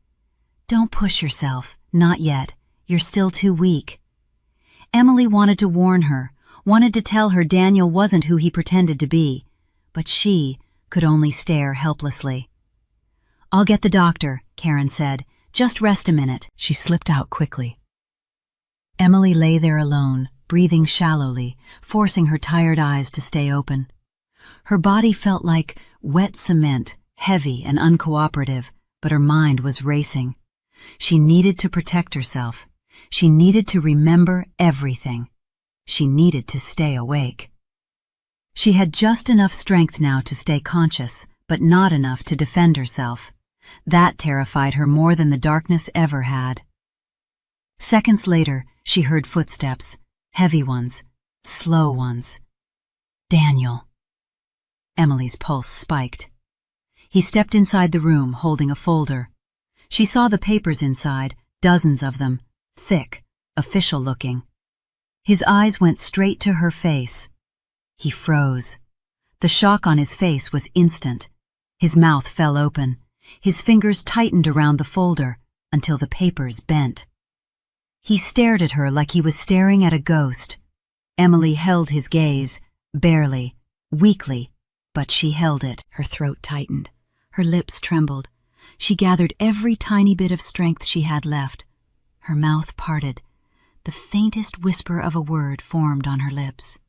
"Don't push yourself, not yet. You're still too weak." Emily wanted to warn her, wanted to tell her Daniel wasn't who he pretended to be, but she could only stare helplessly. "I'll get the doctor," Karen said. "Just rest a minute." She slipped out quickly. Emily lay there alone, breathing shallowly, forcing her tired eyes to stay open. Her body felt like wet cement, heavy and uncooperative, but her mind was racing. She needed to protect herself. She needed to remember everything. She needed to stay awake. She had just enough strength now to stay conscious, but not enough to defend herself. That terrified her more than the darkness ever had. Seconds later, she heard footsteps, heavy ones, slow ones. Daniel. Emily's pulse spiked. He stepped inside the room, holding a folder. She saw the papers inside, dozens of them, thick, official-looking. His eyes went straight to her face. He froze. The shock on his face was instant. His mouth fell open. His fingers tightened around the folder until the papers bent. He stared at her like he was staring at a ghost. Emily held his gaze, barely, weakly, but she held it. Her throat tightened. Her lips trembled. She gathered every tiny bit of strength she had left. Her mouth parted. The faintest whisper of a word formed on her lips.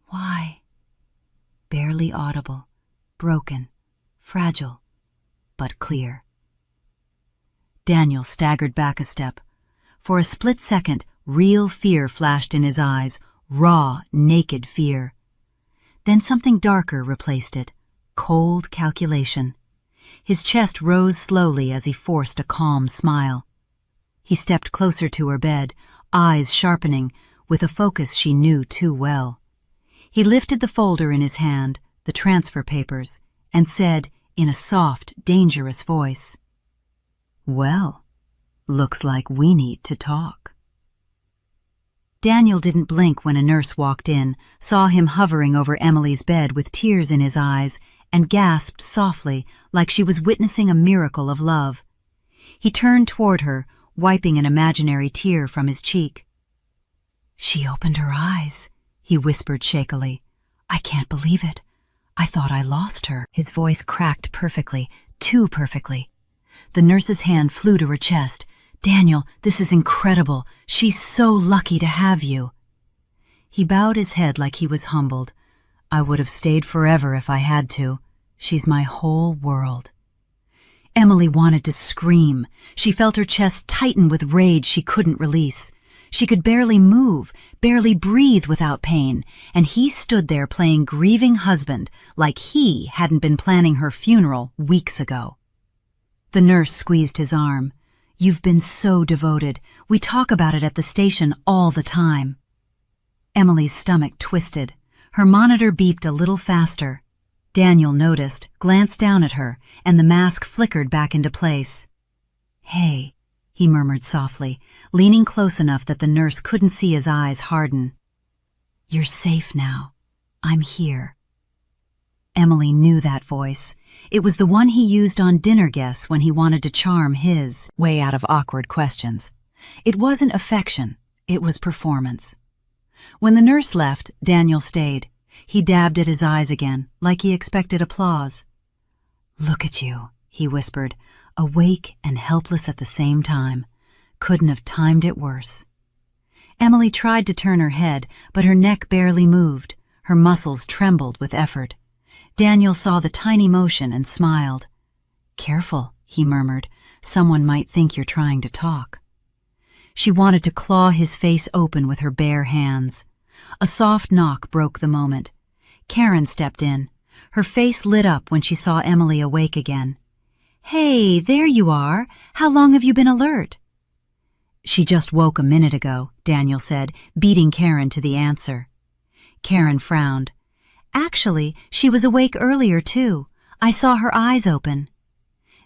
"Why?" Barely audible, broken, fragile, but clear. Daniel staggered back a step. For a split second, real fear flashed in his eyes, raw, naked fear. Then something darker replaced it, cold calculation. His chest rose slowly as he forced a calm smile. He stepped closer to her bed, eyes sharpening, with a focus she knew too well. He lifted the folder in his hand, the transfer papers, and said, in a soft, dangerous voice, "Well, looks like we need to talk." Daniel didn't blink when a nurse walked in, saw him hovering over Emily's bed with tears in his eyes, and gasped softly like she was witnessing a miracle of love. He turned toward her, wiping an imaginary tear from his cheek. "She opened her eyes," he whispered shakily. "I can't believe it. I thought I lost her." His voice cracked perfectly, too perfectly. The nurse's hand flew to her chest. "Daniel, this is incredible. She's so lucky to have you." He bowed his head like he was humbled. "I would have stayed forever if I had to. She's my whole world." Emily wanted to scream. She felt her chest tighten with rage she couldn't release. She could barely move, barely breathe without pain, and he stood there playing grieving husband like he hadn't been planning her funeral weeks ago. The nurse squeezed his arm. "You've been so devoted. We talk about it at the station all the time." Emily's stomach twisted. Her monitor beeped a little faster. Daniel noticed, glanced down at her, and the mask flickered back into place. "Hey," he murmured softly, leaning close enough that the nurse couldn't see his eyes harden. "You're safe now. I'm here. Emily knew that voice. It was the one he used on dinner guests when he wanted to charm his way out of awkward questions. It wasn't affection, it was performance. When the nurse left, Daniel stayed. He dabbed at his eyes again, like he expected applause. "Look at you," he whispered, awake and helpless at the same time. Couldn't have timed it worse. Emily tried to turn her head, but her neck barely moved. Her muscles trembled with effort. Daniel saw the tiny motion and smiled. "Careful," he murmured. "Someone might think you're trying to talk." She wanted to claw his face open with her bare hands. A soft knock broke the moment. Karen stepped in. Her face lit up when she saw Emily awake again. "Hey, there you are. How long have you been alert?" "She just woke a minute ago," Daniel said, beating Karen to the answer. Karen frowned. "Actually, she was awake earlier, too. I saw her eyes open."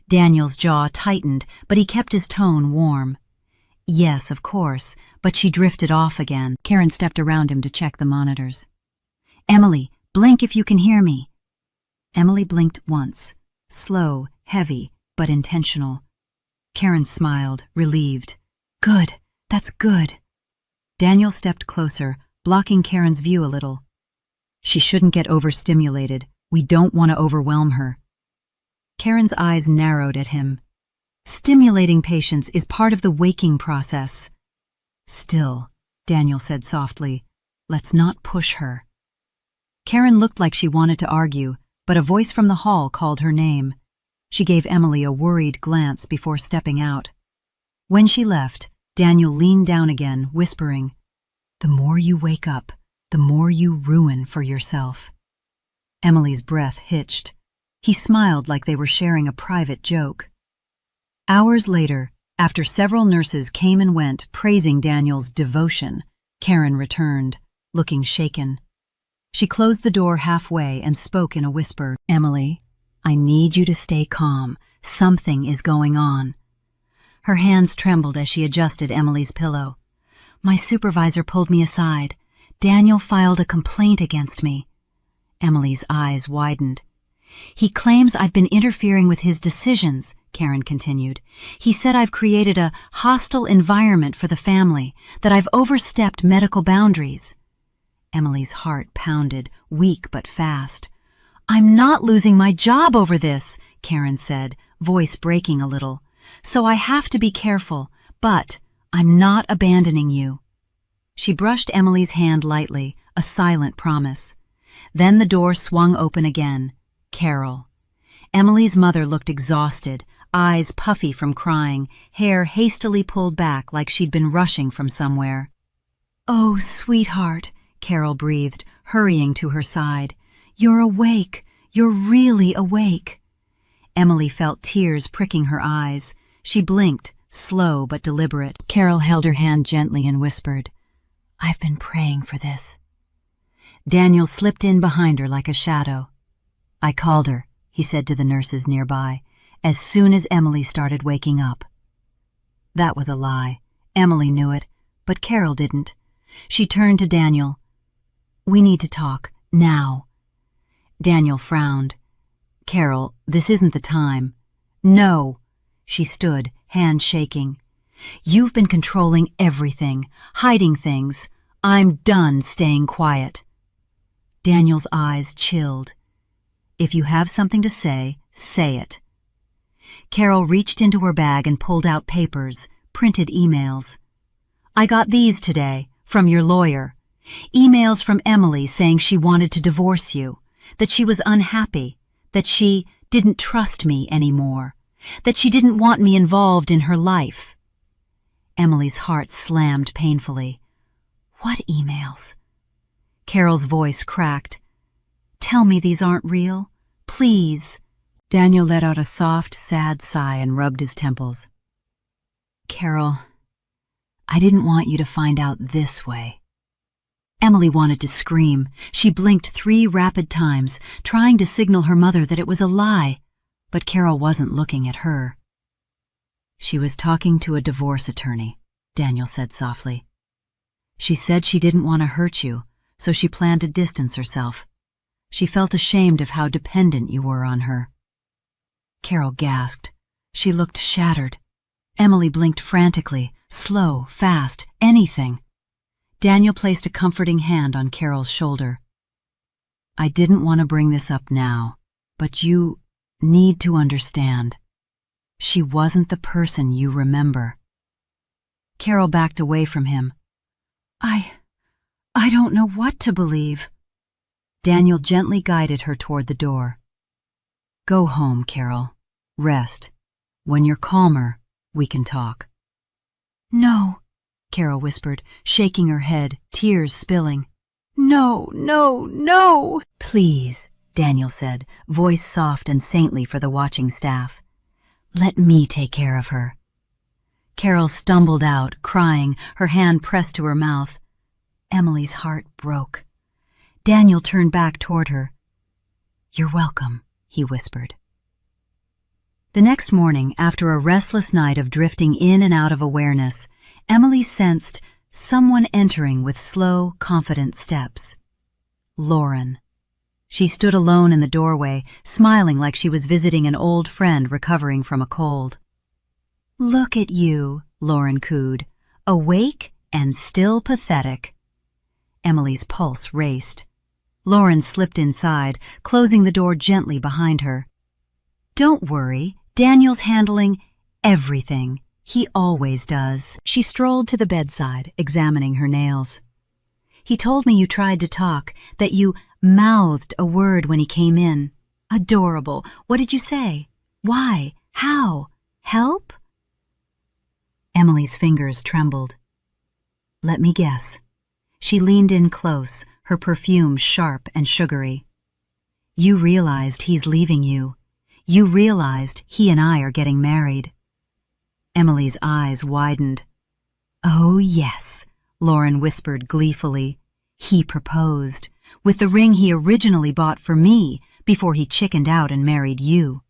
Daniel's jaw tightened, but he kept his tone warm. "Yes, of course, but she drifted off again." Karen stepped around him to check the monitors. "Emily, blink if you can hear me." Emily blinked once. Slow, heavy, but intentional. Karen smiled, relieved. "Good, that's good." Daniel stepped closer, blocking Karen's view a little. "She shouldn't get overstimulated. We don't want to overwhelm her." Karen's eyes narrowed at him. "Stimulating patients is part of the waking process." "Still," Daniel said softly, "let's not push her." Karen looked like she wanted to argue, but a voice from the hall called her name. She gave Emily a worried glance before stepping out. When she left, Daniel leaned down again, whispering, "The more you wake up, the more you ruin for yourself." Emily's breath hitched. He smiled like they were sharing a private joke. Hours later, after several nurses came and went praising Daniel's devotion, Karen returned, looking shaken. She closed the door halfway and spoke in a whisper. "Emily, I need you to stay calm. Something is going on." Her hands trembled as she adjusted Emily's pillow. "My supervisor pulled me aside. Daniel filed a complaint against me." Emily's eyes widened. "He claims I've been interfering with his decisions," Karen continued. "He said I've created a hostile environment for the family, that I've overstepped medical boundaries." Emily's heart pounded, weak but fast. "I'm not losing my job over this," Karen said, voice breaking a little. "So I have to be careful, but I'm not abandoning you." She brushed Emily's hand lightly, a silent promise. Then the door swung open again. Carol. Emily's mother looked exhausted, eyes puffy from crying, hair hastily pulled back like she'd been rushing from somewhere. "Oh, sweetheart," Carol breathed, hurrying to her side. "You're awake. You're really awake." Emily felt tears pricking her eyes. She blinked, slow but deliberate. Carol held her hand gently and whispered, "I've been praying for this." Daniel slipped in behind her like a shadow. "I called her," he said to the nurses nearby, as soon as Emily started waking up. That was a lie. Emily knew it, but Carol didn't. She turned to Daniel. "We need to talk, now." Daniel frowned. "Carol, this isn't the time." "No." She stood, hand shaking. "You've been controlling everything, hiding things. I'm done staying quiet." Daniel's eyes chilled. "If you have something to say, say it." Carol reached into her bag and pulled out papers, printed emails. "I got these today, from your lawyer. Emails from Emily saying she wanted to divorce you, that she was unhappy, that she didn't trust me anymore, that she didn't want me involved in her life." Emily's heart slammed painfully. "What emails?" Carol's voice cracked. "Tell me these aren't real, please." Daniel let out a soft, sad sigh and rubbed his temples. "Carol, I didn't want you to find out this way." Emily wanted to scream. She blinked 3 rapid times, trying to signal her mother that it was a lie, but Carol wasn't looking at her. "She was talking to a divorce attorney," Daniel said softly. "She said she didn't want to hurt you, so she planned to distance herself. She felt ashamed of how dependent you were on her. Carol gasped. She looked shattered. Emily blinked frantically, slow, fast, anything. Daniel placed a comforting hand on Carol's shoulder. I didn't want to bring this up now, but you need to understand. She wasn't the person you remember. Carol backed away from him. I don't know what to believe. Daniel gently guided her toward the door. Go home, Carol. Rest. When you're calmer, we can talk. No, Carol whispered, shaking her head, tears spilling. No, no, no! Please, Daniel said, voice soft and saintly for the watching staff. Let me take care of her. Carol stumbled out, crying, her hand pressed to her mouth. Emily's heart broke. Daniel turned back toward her. You're welcome, he whispered. The next morning, after a restless night of drifting in and out of awareness, Emily sensed someone entering with slow, confident steps. Lauren. She stood alone in the doorway, smiling like she was visiting an old friend recovering from a cold. Look at you, Lauren cooed, awake and still pathetic. Emily's pulse raced. Lauren slipped inside, closing the door gently behind her. Don't worry, Daniel's handling everything. He always does. She strolled to the bedside, examining her nails. He told me you tried to talk, that you mouthed a word when he came in. Adorable. What did you say? Why? How? Help? Emily's fingers trembled. Let me guess. She leaned in close, her perfume sharp and sugary. You realized he's leaving you. You realized he and I are getting married. Emily's eyes widened. Oh, yes, Lauren whispered gleefully. He proposed, with the ring he originally bought for me before he chickened out and married you.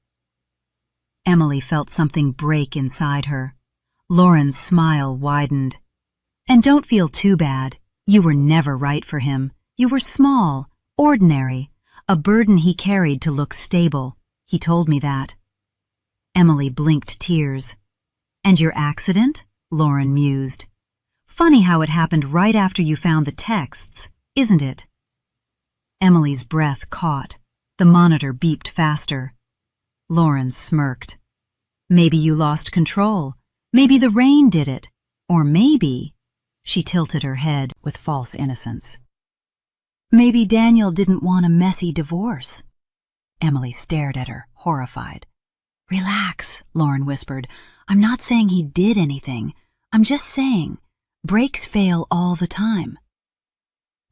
Emily felt something break inside her. Lauren's smile widened. And don't feel too bad. You were never right for him. You were small, ordinary, a burden he carried to look stable. He told me that. Emily blinked tears. And your accident? Lauren mused. Funny how it happened right after you found the texts, isn't it? Emily's breath caught. The monitor beeped faster. Lauren smirked. Maybe you lost control. Maybe the rain did it. Or maybe, she tilted her head with false innocence. Maybe Daniel didn't want a messy divorce. Emily stared at her, horrified. Relax, Lauren whispered. I'm not saying he did anything. I'm just saying, breaks fail all the time.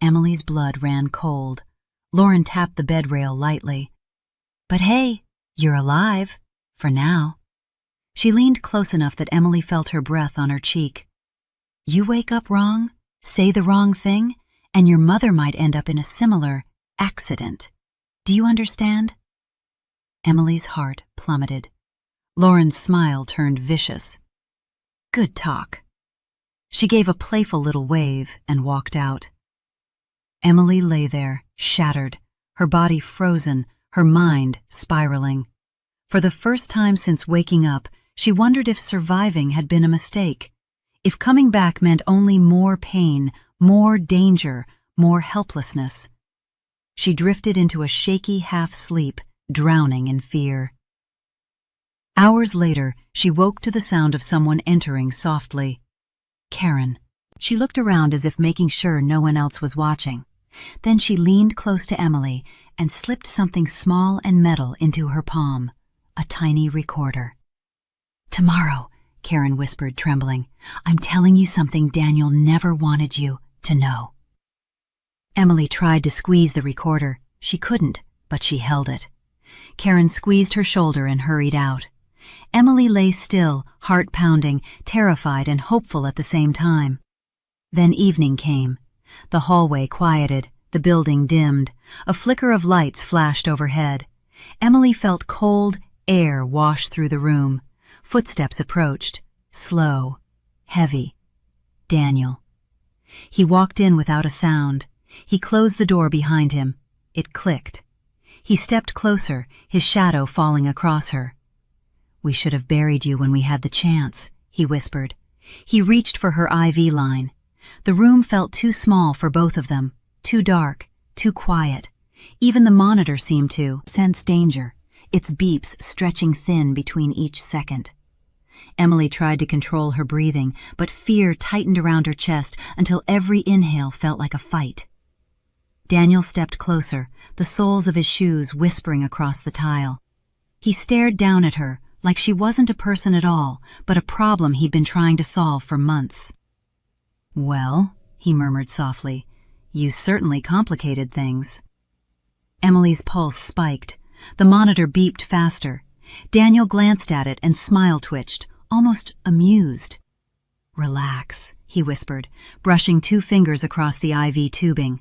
Emily's blood ran cold. Lauren tapped the bed rail lightly. But hey, you're alive, for now. She leaned close enough that Emily felt her breath on her cheek. You wake up wrong, say the wrong thing, and your mother might end up in a similar accident. Do you understand? Emily's heart plummeted. Lauren's smile turned vicious. Good talk. She gave a playful little wave and walked out. Emily lay there, shattered, her body frozen, her mind spiraling. For the first time since waking up, she wondered if surviving had been a mistake, if coming back meant only more pain, more danger, more helplessness. She drifted into a shaky half-sleep, drowning in fear. Hours later, she woke to the sound of someone entering softly. Karen. She looked around as if making sure no one else was watching. Then she leaned close to Emily and slipped something small and metal into her palm, a tiny recorder. Tomorrow, Karen whispered, trembling, I'm telling you something Daniel never wanted you to know. Emily tried to squeeze the recorder. She couldn't, but she held it. Karen squeezed her shoulder and hurried out. Emily lay still, heart pounding, terrified and hopeful at the same time. Then evening came. The hallway quieted, the building dimmed. A flicker of lights flashed overhead. Emily felt cold air wash through the room. Footsteps approached, slow, heavy. Daniel. He walked in without a sound. He closed the door behind him. It clicked. He stepped closer, his shadow falling across her. "We should have buried you when we had the chance," he whispered. He reached for her IV line. The room felt too small for both of them, too dark, too quiet. Even the monitor seemed to sense danger, its beeps stretching thin between each second. Emily tried to control her breathing, but fear tightened around her chest until every inhale felt like a fight. Daniel stepped closer, the soles of his shoes whispering across the tile. He stared down at her, like she wasn't a person at all, but a problem he'd been trying to solve for months. "Well," he murmured softly, "you certainly complicated things." Emily's pulse spiked. The monitor beeped faster. Daniel glanced at it and smile twitched, almost amused. "Relax," he whispered, brushing 2 fingers across the IV tubing.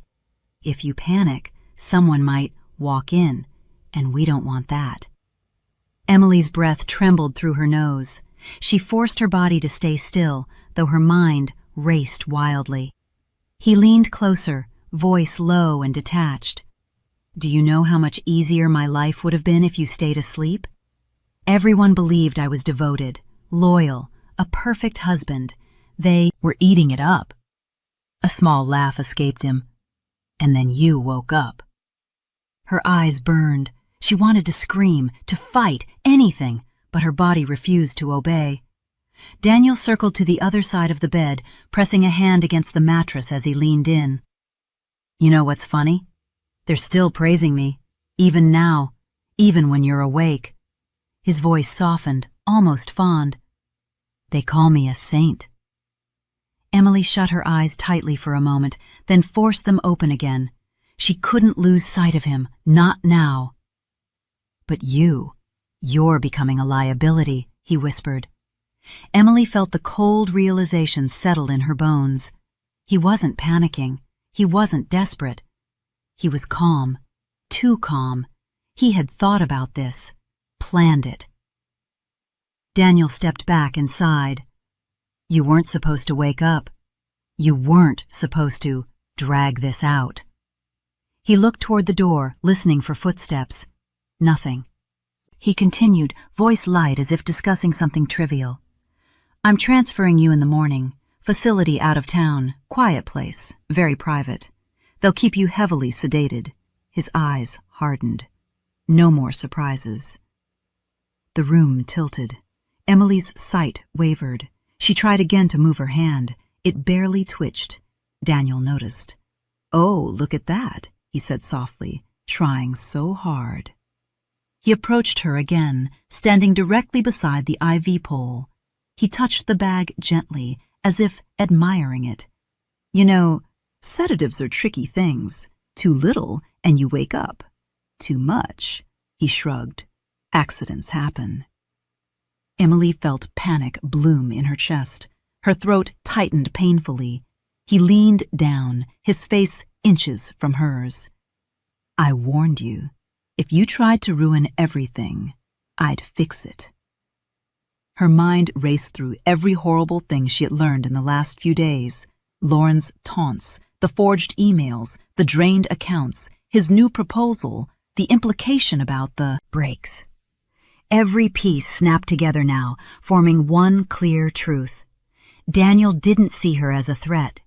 "If you panic, someone might walk in, and we don't want that." Emily's breath trembled through her nose. She forced her body to stay still, though her mind raced wildly. He leaned closer, voice low and detached. "Do you know how much easier my life would have been if you stayed asleep? Everyone believed I was devoted, loyal, a perfect husband. They were eating it up." A small laugh escaped him. "And then you woke up." Her eyes burned. She wanted to scream, to fight, anything, but her body refused to obey. Daniel circled to the other side of the bed, pressing a hand against the mattress as he leaned in. "You know what's funny? They're still praising me, even now, even when you're awake." His voice softened, almost fond. "They call me a saint." Emily shut her eyes tightly for a moment, then forced them open again. She couldn't lose sight of him, not now. "But you're becoming a liability," he whispered. Emily felt the cold realization settle in her bones. He wasn't panicking. He wasn't desperate. He was calm, too calm. He had thought about this, planned it. Daniel stepped back and sighed. "You weren't supposed to wake up. You weren't supposed to drag this out." He looked toward the door, listening for footsteps. Nothing. He continued, voice light as if discussing something trivial. "I'm transferring you in the morning. Facility out of town, quiet place, very private. They'll keep you heavily sedated." His eyes hardened. "No more surprises." The room tilted. Emily's sight wavered. She tried again to move her hand. It barely twitched. Daniel noticed. "Oh, look at that," he said softly, trying so hard. He approached her again, standing directly beside the IV pole. He touched the bag gently, as if admiring it. "You know, sedatives are tricky things. Too little, and you wake up. Too much," he shrugged. "Accidents happen." Emily felt panic bloom in her chest. Her throat tightened painfully. He leaned down, his face inches from hers. "I warned you. If you tried to ruin everything, I'd fix it." Her mind raced through every horrible thing she had learned in the last few days. Lauren's taunts, the forged emails, the drained accounts, his new proposal, the implication about the breaks. Every piece snapped together now, forming one clear truth. Daniel didn't see her as a threat.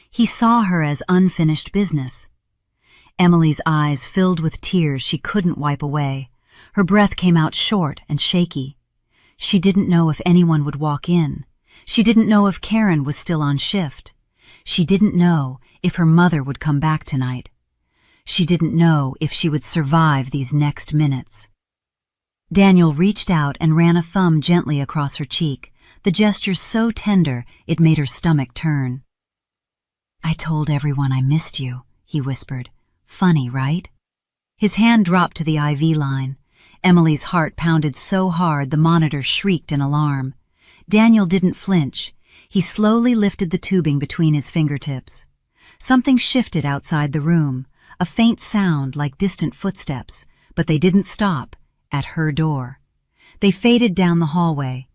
He saw her as unfinished business. Emily's eyes filled with tears she couldn't wipe away. Her breath came out short and shaky. She didn't know if anyone would walk in. She didn't know if Karen was still on shift. She didn't know if her mother would come back tonight. She didn't know if she would survive these next minutes. Daniel reached out and ran a thumb gently across her cheek, the gesture so tender it made her stomach turn. "I told everyone I missed you," he whispered. "Funny, right?" His hand dropped to the IV line. Emily's heart pounded so hard the monitor shrieked in alarm. Daniel didn't flinch. He slowly lifted the tubing between his fingertips. Something shifted outside the room, a faint sound like distant footsteps, but they didn't stop at her door. They faded down the hallway.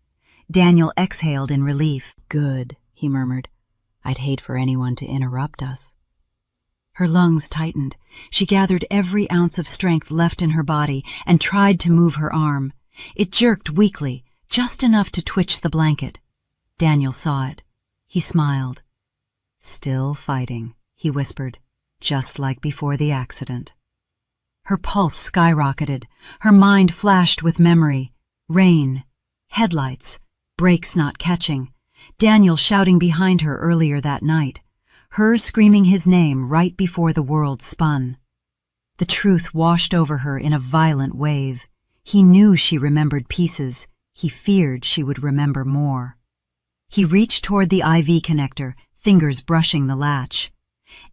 Daniel exhaled in relief. "Good," he murmured. "I'd hate for anyone to interrupt us." Her lungs tightened. She gathered every ounce of strength left in her body and tried to move her arm. It jerked weakly, just enough to twitch the blanket. Daniel saw it. He smiled. "Still fighting," he whispered, "just like before the accident." Her pulse skyrocketed. Her mind flashed with memory. Rain, headlights, brakes not catching, Daniel shouting behind her earlier that night, her screaming his name right before the world spun. The truth washed over her in a violent wave. He knew she remembered pieces. He feared she would remember more. He reached toward the IV connector, fingers brushing the latch.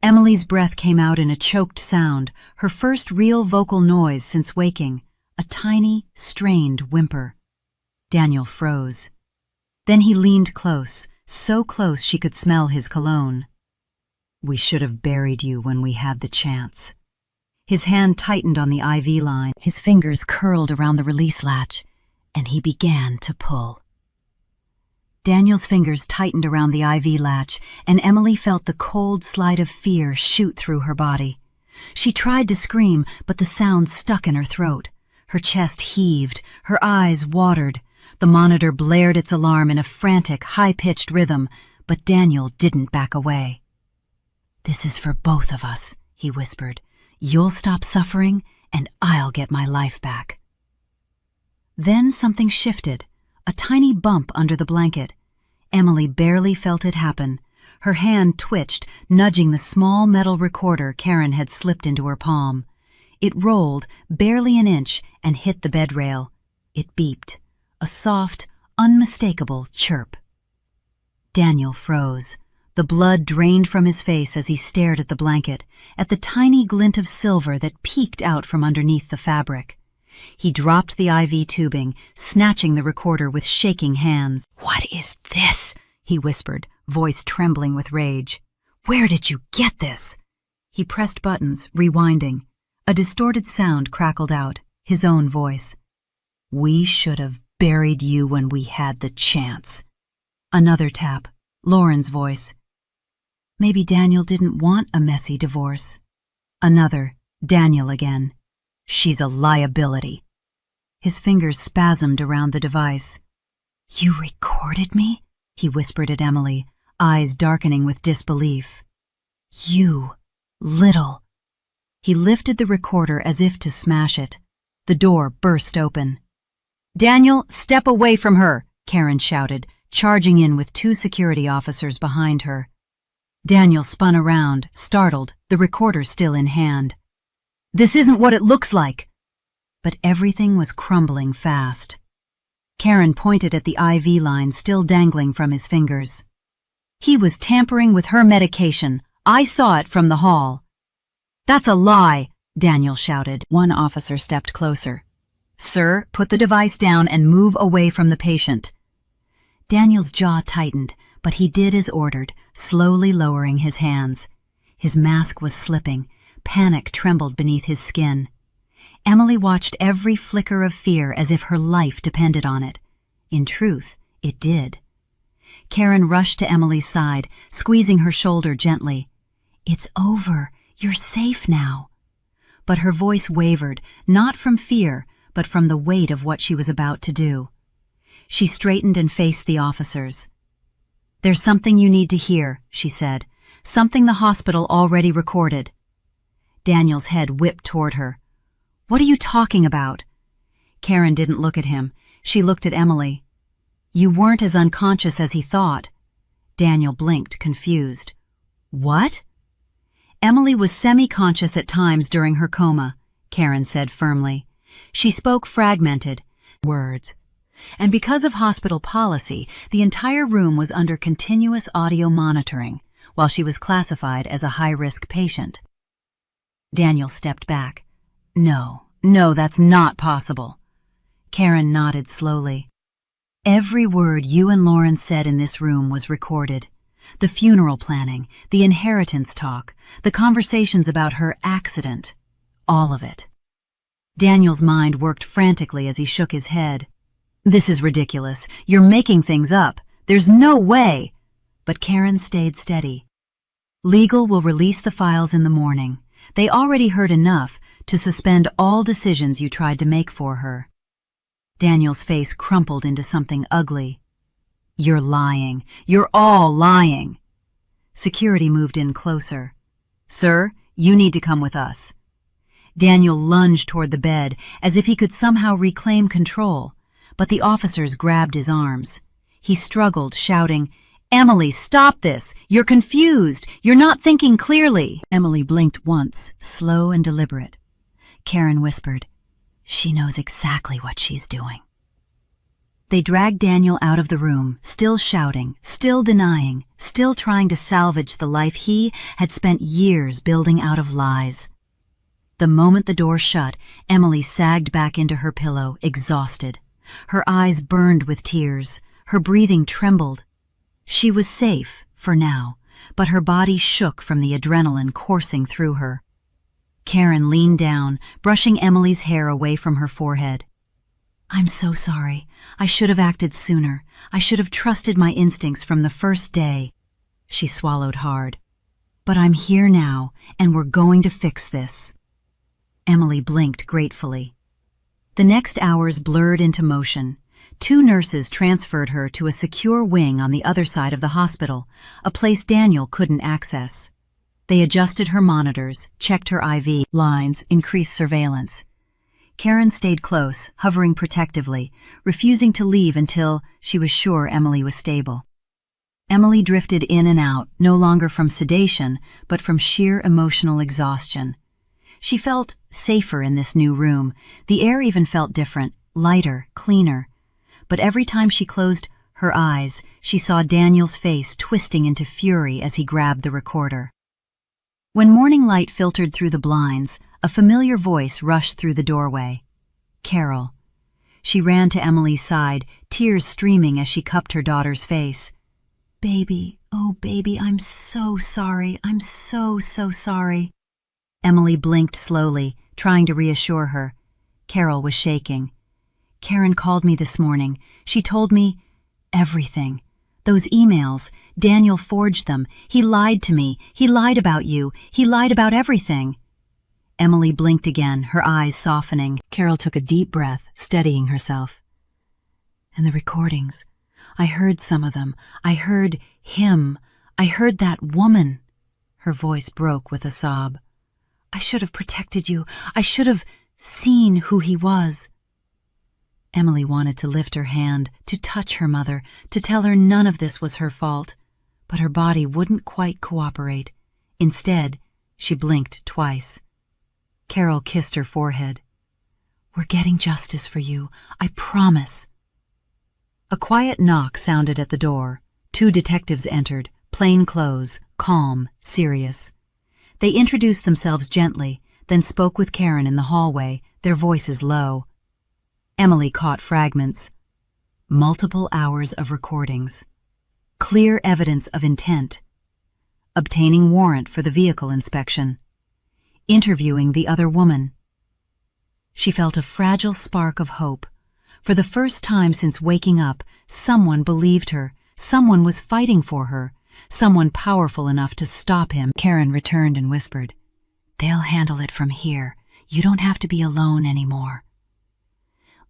Emily's breath came out in a choked sound, her first real vocal noise since waking, a tiny, strained whimper. Daniel froze. Then he leaned close, so close she could smell his cologne. "We should have buried you when we had the chance." His hand tightened on the IV line, his fingers curled around the release latch, and he began to pull. Daniel's fingers tightened around the IV latch, and Emily felt the cold slide of fear shoot through her body. She tried to scream, but the sound stuck in her throat. Her chest heaved, her eyes watered. The monitor blared its alarm in a frantic, high-pitched rhythm, but Daniel didn't back away. "This is for both of us," he whispered. "You'll stop suffering, and I'll get my life back." Then something shifted, a tiny bump under the blanket. Emily barely felt it happen. Her hand twitched, nudging the small metal recorder Karen had slipped into her palm. It rolled, barely an inch, and hit the bed rail. It beeped, a soft, unmistakable chirp. Daniel froze. The blood drained from his face as he stared at the blanket, at the tiny glint of silver that peeked out from underneath the fabric. He dropped the IV tubing, snatching the recorder with shaking hands. "What is this?" he whispered, voice trembling with rage. "Where did you get this?" He pressed buttons, rewinding. A distorted sound crackled out, his own voice. "We should have buried you when we had the chance." Another tap, Lauren's voice. "Maybe Daniel didn't want a messy divorce." Another, Daniel again. "She's a liability." His fingers spasmed around the device. "You recorded me?" he whispered at Emily, eyes darkening with disbelief. "You, little..." He lifted the recorder as if to smash it. The door burst open. "Daniel, step away from her!" Karen shouted, charging in with 2 security officers behind her. Daniel spun around, startled, the recorder still in hand. "This isn't what it looks like!" But everything was crumbling fast. Karen pointed at the IV line still dangling from his fingers. "He was tampering with her medication. I saw it from the hall." "That's a lie!" Daniel shouted. One officer stepped closer. "Sir, put the device down and move away from the patient." Daniel's jaw tightened, but he did as ordered, slowly lowering his hands. His mask was slipping. Panic trembled beneath his skin. Emily watched every flicker of fear as if her life depended on it. In truth, it did. Karen rushed to Emily's side, squeezing her shoulder gently. "It's over. You're safe now." But her voice wavered, not from fear, but from the weight of what she was about to do. She straightened and faced the officers. "There's something you need to hear," she said. "Something the hospital already recorded." Daniel's head whipped toward her. "What are you talking about?" Karen didn't look at him. She looked at Emily. "You weren't as unconscious as he thought." Daniel blinked, confused. "What?" "Emily was semi-conscious at times during her coma," Karen said firmly. She spoke fragmented words. And because of hospital policy, the entire room was under continuous audio monitoring, while she was classified as a high-risk patient. Daniel stepped back. No, that's not possible." Karen nodded slowly. "Every word you and Lauren said in this room was recorded. The funeral planning, the inheritance talk, the conversations about her accident. All of it." Daniel's mind worked frantically as he shook his head. "This is ridiculous. You're making things up. There's no way." But Karen stayed steady. Legal will release the files in the morning. They already heard enough to suspend all decisions you tried to make for her. Daniel's face crumpled into something ugly. You're lying. You're all lying. Security moved in closer. Sir, you need to come with us. Daniel lunged toward the bed as if he could somehow reclaim control, but the officers grabbed his arms. He struggled, shouting, Emily, stop this! You're confused! You're not thinking clearly! Emily blinked once, slow and deliberate. Karen whispered, She knows exactly what she's doing. They dragged Daniel out of the room, still shouting, still denying, still trying to salvage the life he had spent years building out of lies. The moment the door shut, Emily sagged back into her pillow, exhausted. Her eyes burned with tears. Her breathing trembled. She was safe, for now, but her body shook from the adrenaline coursing through her. Karen leaned down, brushing Emily's hair away from her forehead. I'm so sorry. I should have acted sooner. I should have trusted my instincts from the first day. She swallowed hard. But I'm here now, and we're going to fix this. Emily blinked gratefully. The next hours blurred into motion. 2 nurses transferred her to a secure wing on the other side of the hospital, a place Daniel couldn't access. They adjusted her monitors, checked her IV lines, increased surveillance. Karen stayed close, hovering protectively, refusing to leave until she was sure Emily was stable. Emily drifted in and out, no longer from sedation, but from sheer emotional exhaustion. She felt safer in this new room. The air even felt different, lighter, cleaner. But every time she closed her eyes, she saw Daniel's face twisting into fury as he grabbed the recorder. When morning light filtered through the blinds, a familiar voice rushed through the doorway. Carol. She ran to Emily's side, tears streaming as she cupped her daughter's face. Baby, oh baby, I'm so sorry. I'm so sorry. Emily blinked slowly, trying to reassure her. Carol was shaking. Karen called me this morning. She told me everything. Those emails, Daniel forged them. He lied to me. He lied about you. He lied about everything. Emily blinked again, her eyes softening. Carol took a deep breath, steadying herself. And the recordings. I heard some of them. I heard him. I heard that woman. Her voice broke with a sob. I should have protected you. I should have seen who he was. Emily wanted to lift her hand, to touch her mother, to tell her none of this was her fault, but her body wouldn't quite cooperate. Instead, she blinked twice. Carol kissed her forehead. We're getting justice for you, I promise. A quiet knock sounded at the door. 2 detectives entered, plain clothes, calm, serious. They introduced themselves gently, then spoke with Karen in the hallway, their voices low. Emily caught fragments. Multiple hours of recordings. Clear evidence of intent. Obtaining warrant for the vehicle inspection. Interviewing the other woman. She felt a fragile spark of hope. For the first time since waking up, someone believed her. Someone was fighting for her. Someone powerful enough to stop him. Karen returned and whispered, They'll handle it from here. You don't have to be alone anymore.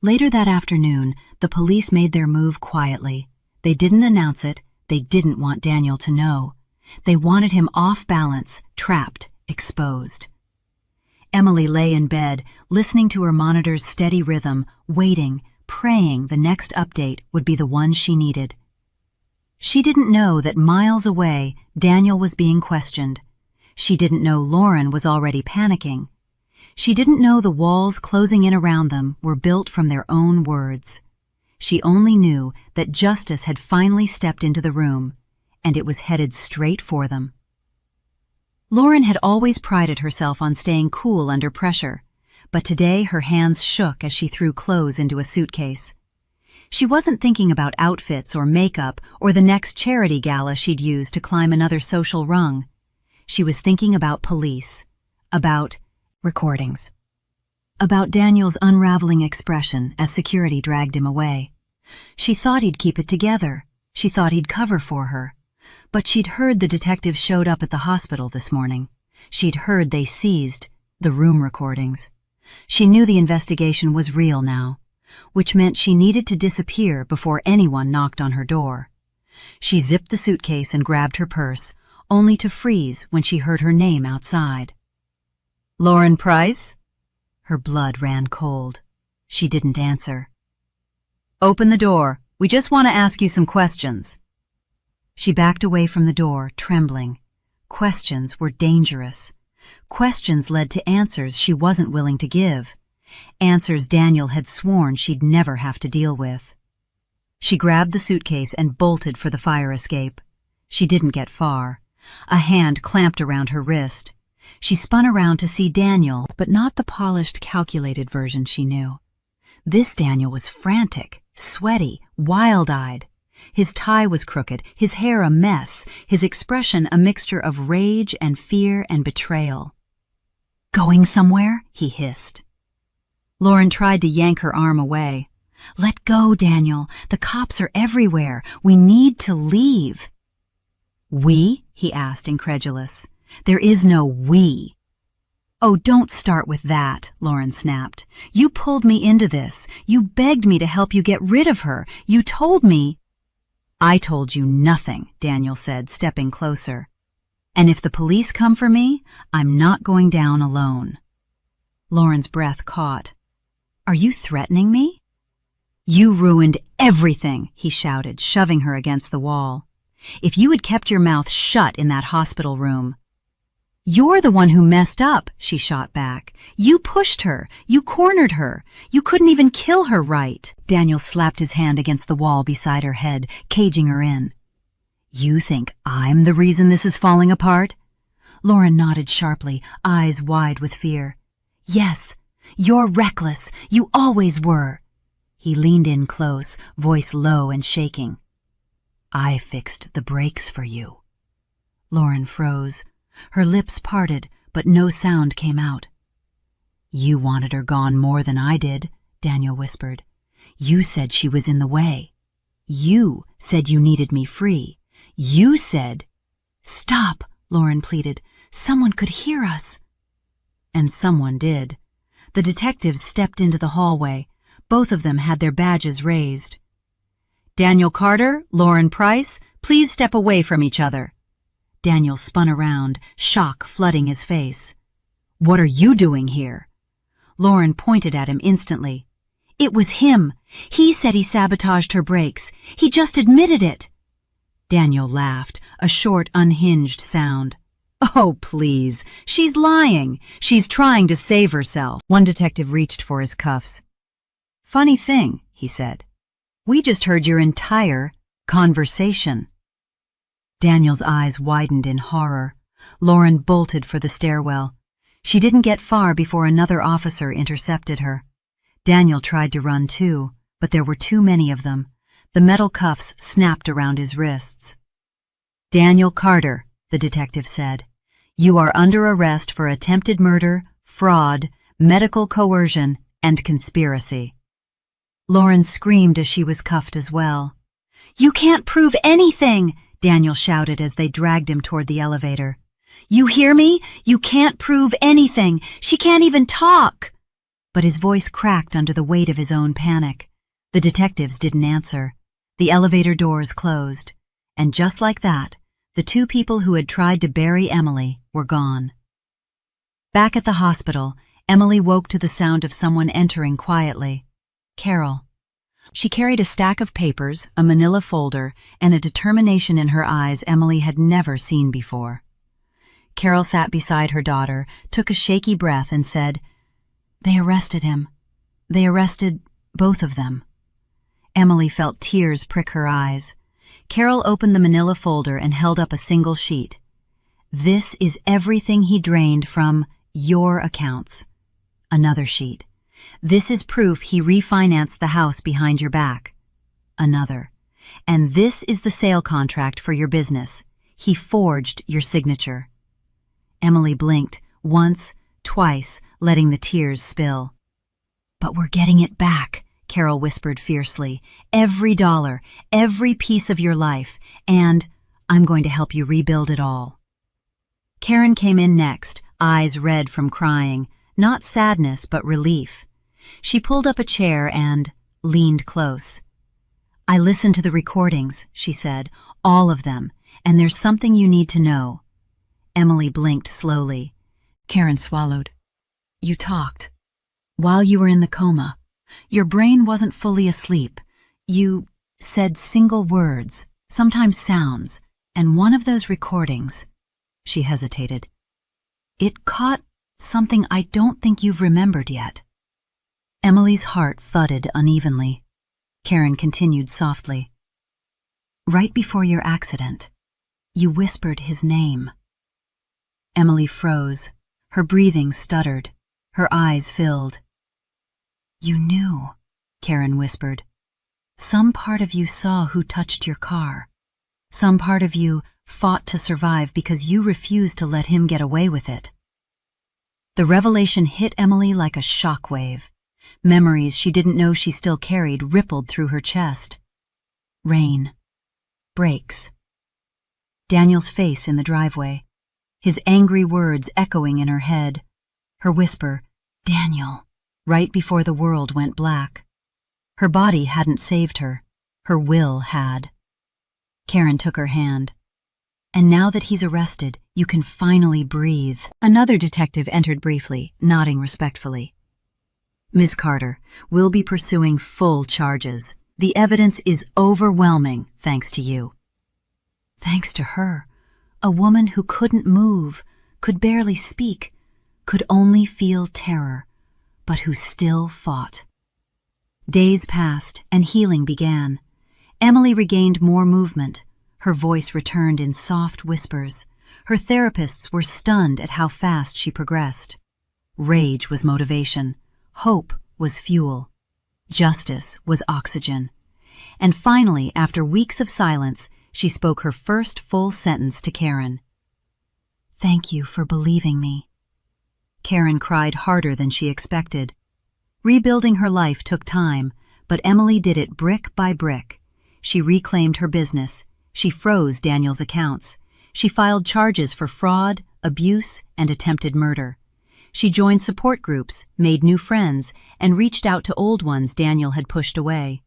Later that afternoon, the police made their move quietly. They didn't announce it. They didn't want Daniel to know. They wanted him off balance, trapped, exposed. Emily lay in bed, listening to her monitor's steady rhythm, waiting, praying the next update would be the one she needed. She didn't know that miles away, Daniel was being questioned. She didn't know Lauren was already panicking. She didn't know the walls closing in around them were built from their own words. She only knew that justice had finally stepped into the room, and it was headed straight for them. Lauren had always prided herself on staying cool under pressure, but today her hands shook as she threw clothes into a suitcase. She wasn't thinking about outfits or makeup or the next charity gala she'd use to climb another social rung. She was thinking about police, about recordings, about Daniel's unraveling expression as security dragged him away. She thought he'd keep it together. She thought he'd cover for her. But she'd heard the detectives showed up at the hospital this morning. She'd heard they seized the room recordings. She knew the investigation was real now, which meant she needed to disappear before anyone knocked on her door. She zipped the suitcase and grabbed her purse, only to freeze when she heard her name outside. "Lauren Price?" Her blood ran cold. She didn't answer. "Open the door. We just want to ask you some questions." She backed away from the door, trembling. Questions were dangerous. Questions led to answers she wasn't willing to give. Answers Daniel had sworn she'd never have to deal with. She grabbed the suitcase and bolted for the fire escape. She didn't get far. A hand clamped around her wrist. She spun around to see Daniel, but not the polished, calculated version she knew. This Daniel was frantic, sweaty, wild-eyed. His tie was crooked, his hair a mess, his expression a mixture of rage and fear and betrayal. "Going somewhere?" he hissed. Lauren tried to yank her arm away. "Let go, Daniel. The cops are everywhere. We need to leave." "We?" he asked, incredulous. "There is no we." "Oh, don't start with that," Lauren snapped. "You pulled me into this. You begged me to help you get rid of her. You told me—" "I told you nothing," Daniel said, stepping closer. "And if the police come for me, I'm not going down alone." Lauren's breath caught. "Are you threatening me?" "You ruined everything," he shouted, shoving her against the wall. "If you had kept your mouth shut in that hospital room—" "You're the one who messed up," she shot back. "You pushed her. You cornered her. You couldn't even kill her right." Daniel slapped his hand against the wall beside her head, caging her in. "You think I'm the reason this is falling apart?" Lauren nodded sharply, eyes wide with fear. "Yes, you're reckless. You always were." He leaned in close, voice low and shaking. "I fixed the brakes for you." Lauren froze. Her lips parted, but no sound came out. "You wanted her gone more than I did," Daniel whispered. "You said she was in the way. You said you needed me free. You said—" "Stop," Lauren pleaded. "Someone could hear us." And someone did. The detectives stepped into the hallway. Both of them had their badges raised. "Daniel Carter, Lauren Price, please step away from each other." Daniel spun around, shock flooding his face. "What are you doing here?" Lauren pointed at him instantly. "It was him. He said he sabotaged her brakes. He just admitted it." Daniel laughed, a short, unhinged sound. "Oh, please. She's lying. She's trying to save herself." One detective reached for his cuffs. "Funny thing," he said. "We just heard your entire conversation." Daniel's eyes widened in horror. Lauren bolted for the stairwell. She didn't get far before another officer intercepted her. Daniel tried to run too, but there were too many of them. The metal cuffs snapped around his wrists. "Daniel Carter," the detective said, "you are under arrest for attempted murder, fraud, medical coercion, and conspiracy." Lauren screamed as she was cuffed as well. "You can't prove anything!" Daniel shouted as they dragged him toward the elevator. "You hear me? You can't prove anything! She can't even talk!" But his voice cracked under the weight of his own panic. The detectives didn't answer. The elevator doors closed. And just like that, the two people who had tried to bury Emily were gone. Back at the hospital, Emily woke to the sound of someone entering quietly. Carol. She carried a stack of papers, a manila folder, and a determination in her eyes Emily had never seen before. Carol sat beside her daughter, took a shaky breath, and said, "They arrested him. They arrested both of them." Emily felt tears prick her eyes. Carol opened the manila folder and held up a single sheet. "This is everything he drained from your accounts." Another sheet. "This is proof he refinanced the house behind your back." Another. "And this is the sale contract for your business. He forged your signature." Emily blinked, once, twice, letting the tears spill. "But we're getting it back," Carol whispered fiercely. "Every dollar, every piece of your life, and I'm going to help you rebuild it all. Karen came in next, eyes red from crying, not sadness but relief. She pulled up a chair and leaned close. I listened to the recordings, she said, all of them, and there's something you need to know. Emily blinked slowly. Karen swallowed. You talked. While you were in the coma. Your brain wasn't fully asleep. You said single words, sometimes sounds, and one of those recordings, she hesitated. It caught something I don't think you've remembered yet. Emily's heart thudded unevenly. Karen continued softly. Right before your accident, you whispered his name. Emily froze. Her breathing stuttered. Her eyes filled. You knew, Karen whispered. Some part of you saw who touched your car. Some part of you fought to survive because you refused to let him get away with it. The revelation hit Emily like a shockwave. Memories she didn't know she still carried rippled through her chest. Rain. Brakes. Daniel's face in the driveway. His angry words echoing in her head. Her whisper, Daniel, right before the world went black. Her body hadn't saved her. Her will had. Karen took her hand. And now that he's arrested, you can finally breathe. Another detective entered briefly, nodding respectfully. Ms. Carter, we'll be pursuing full charges. The evidence is overwhelming, thanks to you. Thanks to her, a woman who couldn't move, could barely speak, could only feel terror, but who still fought. Days passed and healing began. Emily regained more movement. Her voice returned in soft whispers. Her therapists were stunned at how fast she progressed. Rage was motivation. Hope was fuel. Justice was oxygen. And finally, after weeks of silence, she spoke her first full sentence to Karen. Thank you for believing me. Karen cried harder than she expected. Rebuilding her life took time, but Emily did it brick by brick. She reclaimed her business. She froze Daniel's accounts. She filed charges for fraud, abuse, and attempted murder. She joined support groups, made new friends, and reached out to old ones Daniel had pushed away.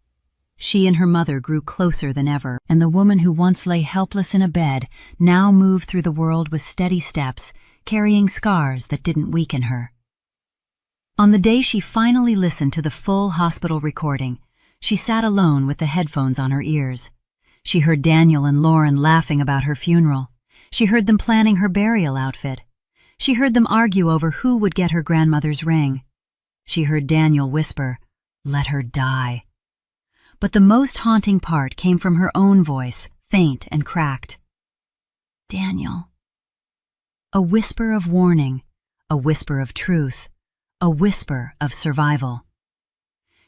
She and her mother grew closer than ever, and the woman who once lay helpless in a bed now moved through the world with steady steps, carrying scars that didn't weaken her. On the day she finally listened to the full hospital recording, she sat alone with the headphones on her ears. She heard Daniel and Lauren laughing about her funeral. She heard them planning her burial outfit. She heard them argue over who would get her grandmother's ring. She heard Daniel whisper, "Let her die." But the most haunting part came from her own voice, faint and cracked. Daniel. A whisper of warning, a whisper of truth, a whisper of survival.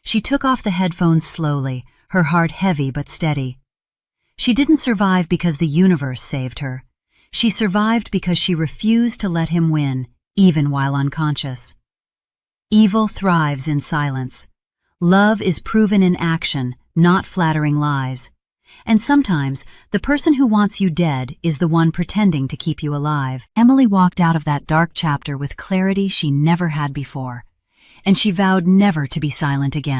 She took off the headphones slowly, her heart heavy but steady. She didn't survive because the universe saved her. She survived because she refused to let him win, even while unconscious. Evil thrives in silence. Love is proven in action, not flattering lies. And sometimes, the person who wants you dead is the one pretending to keep you alive. Emily walked out of that dark chapter with clarity she never had before, and she vowed never to be silent again.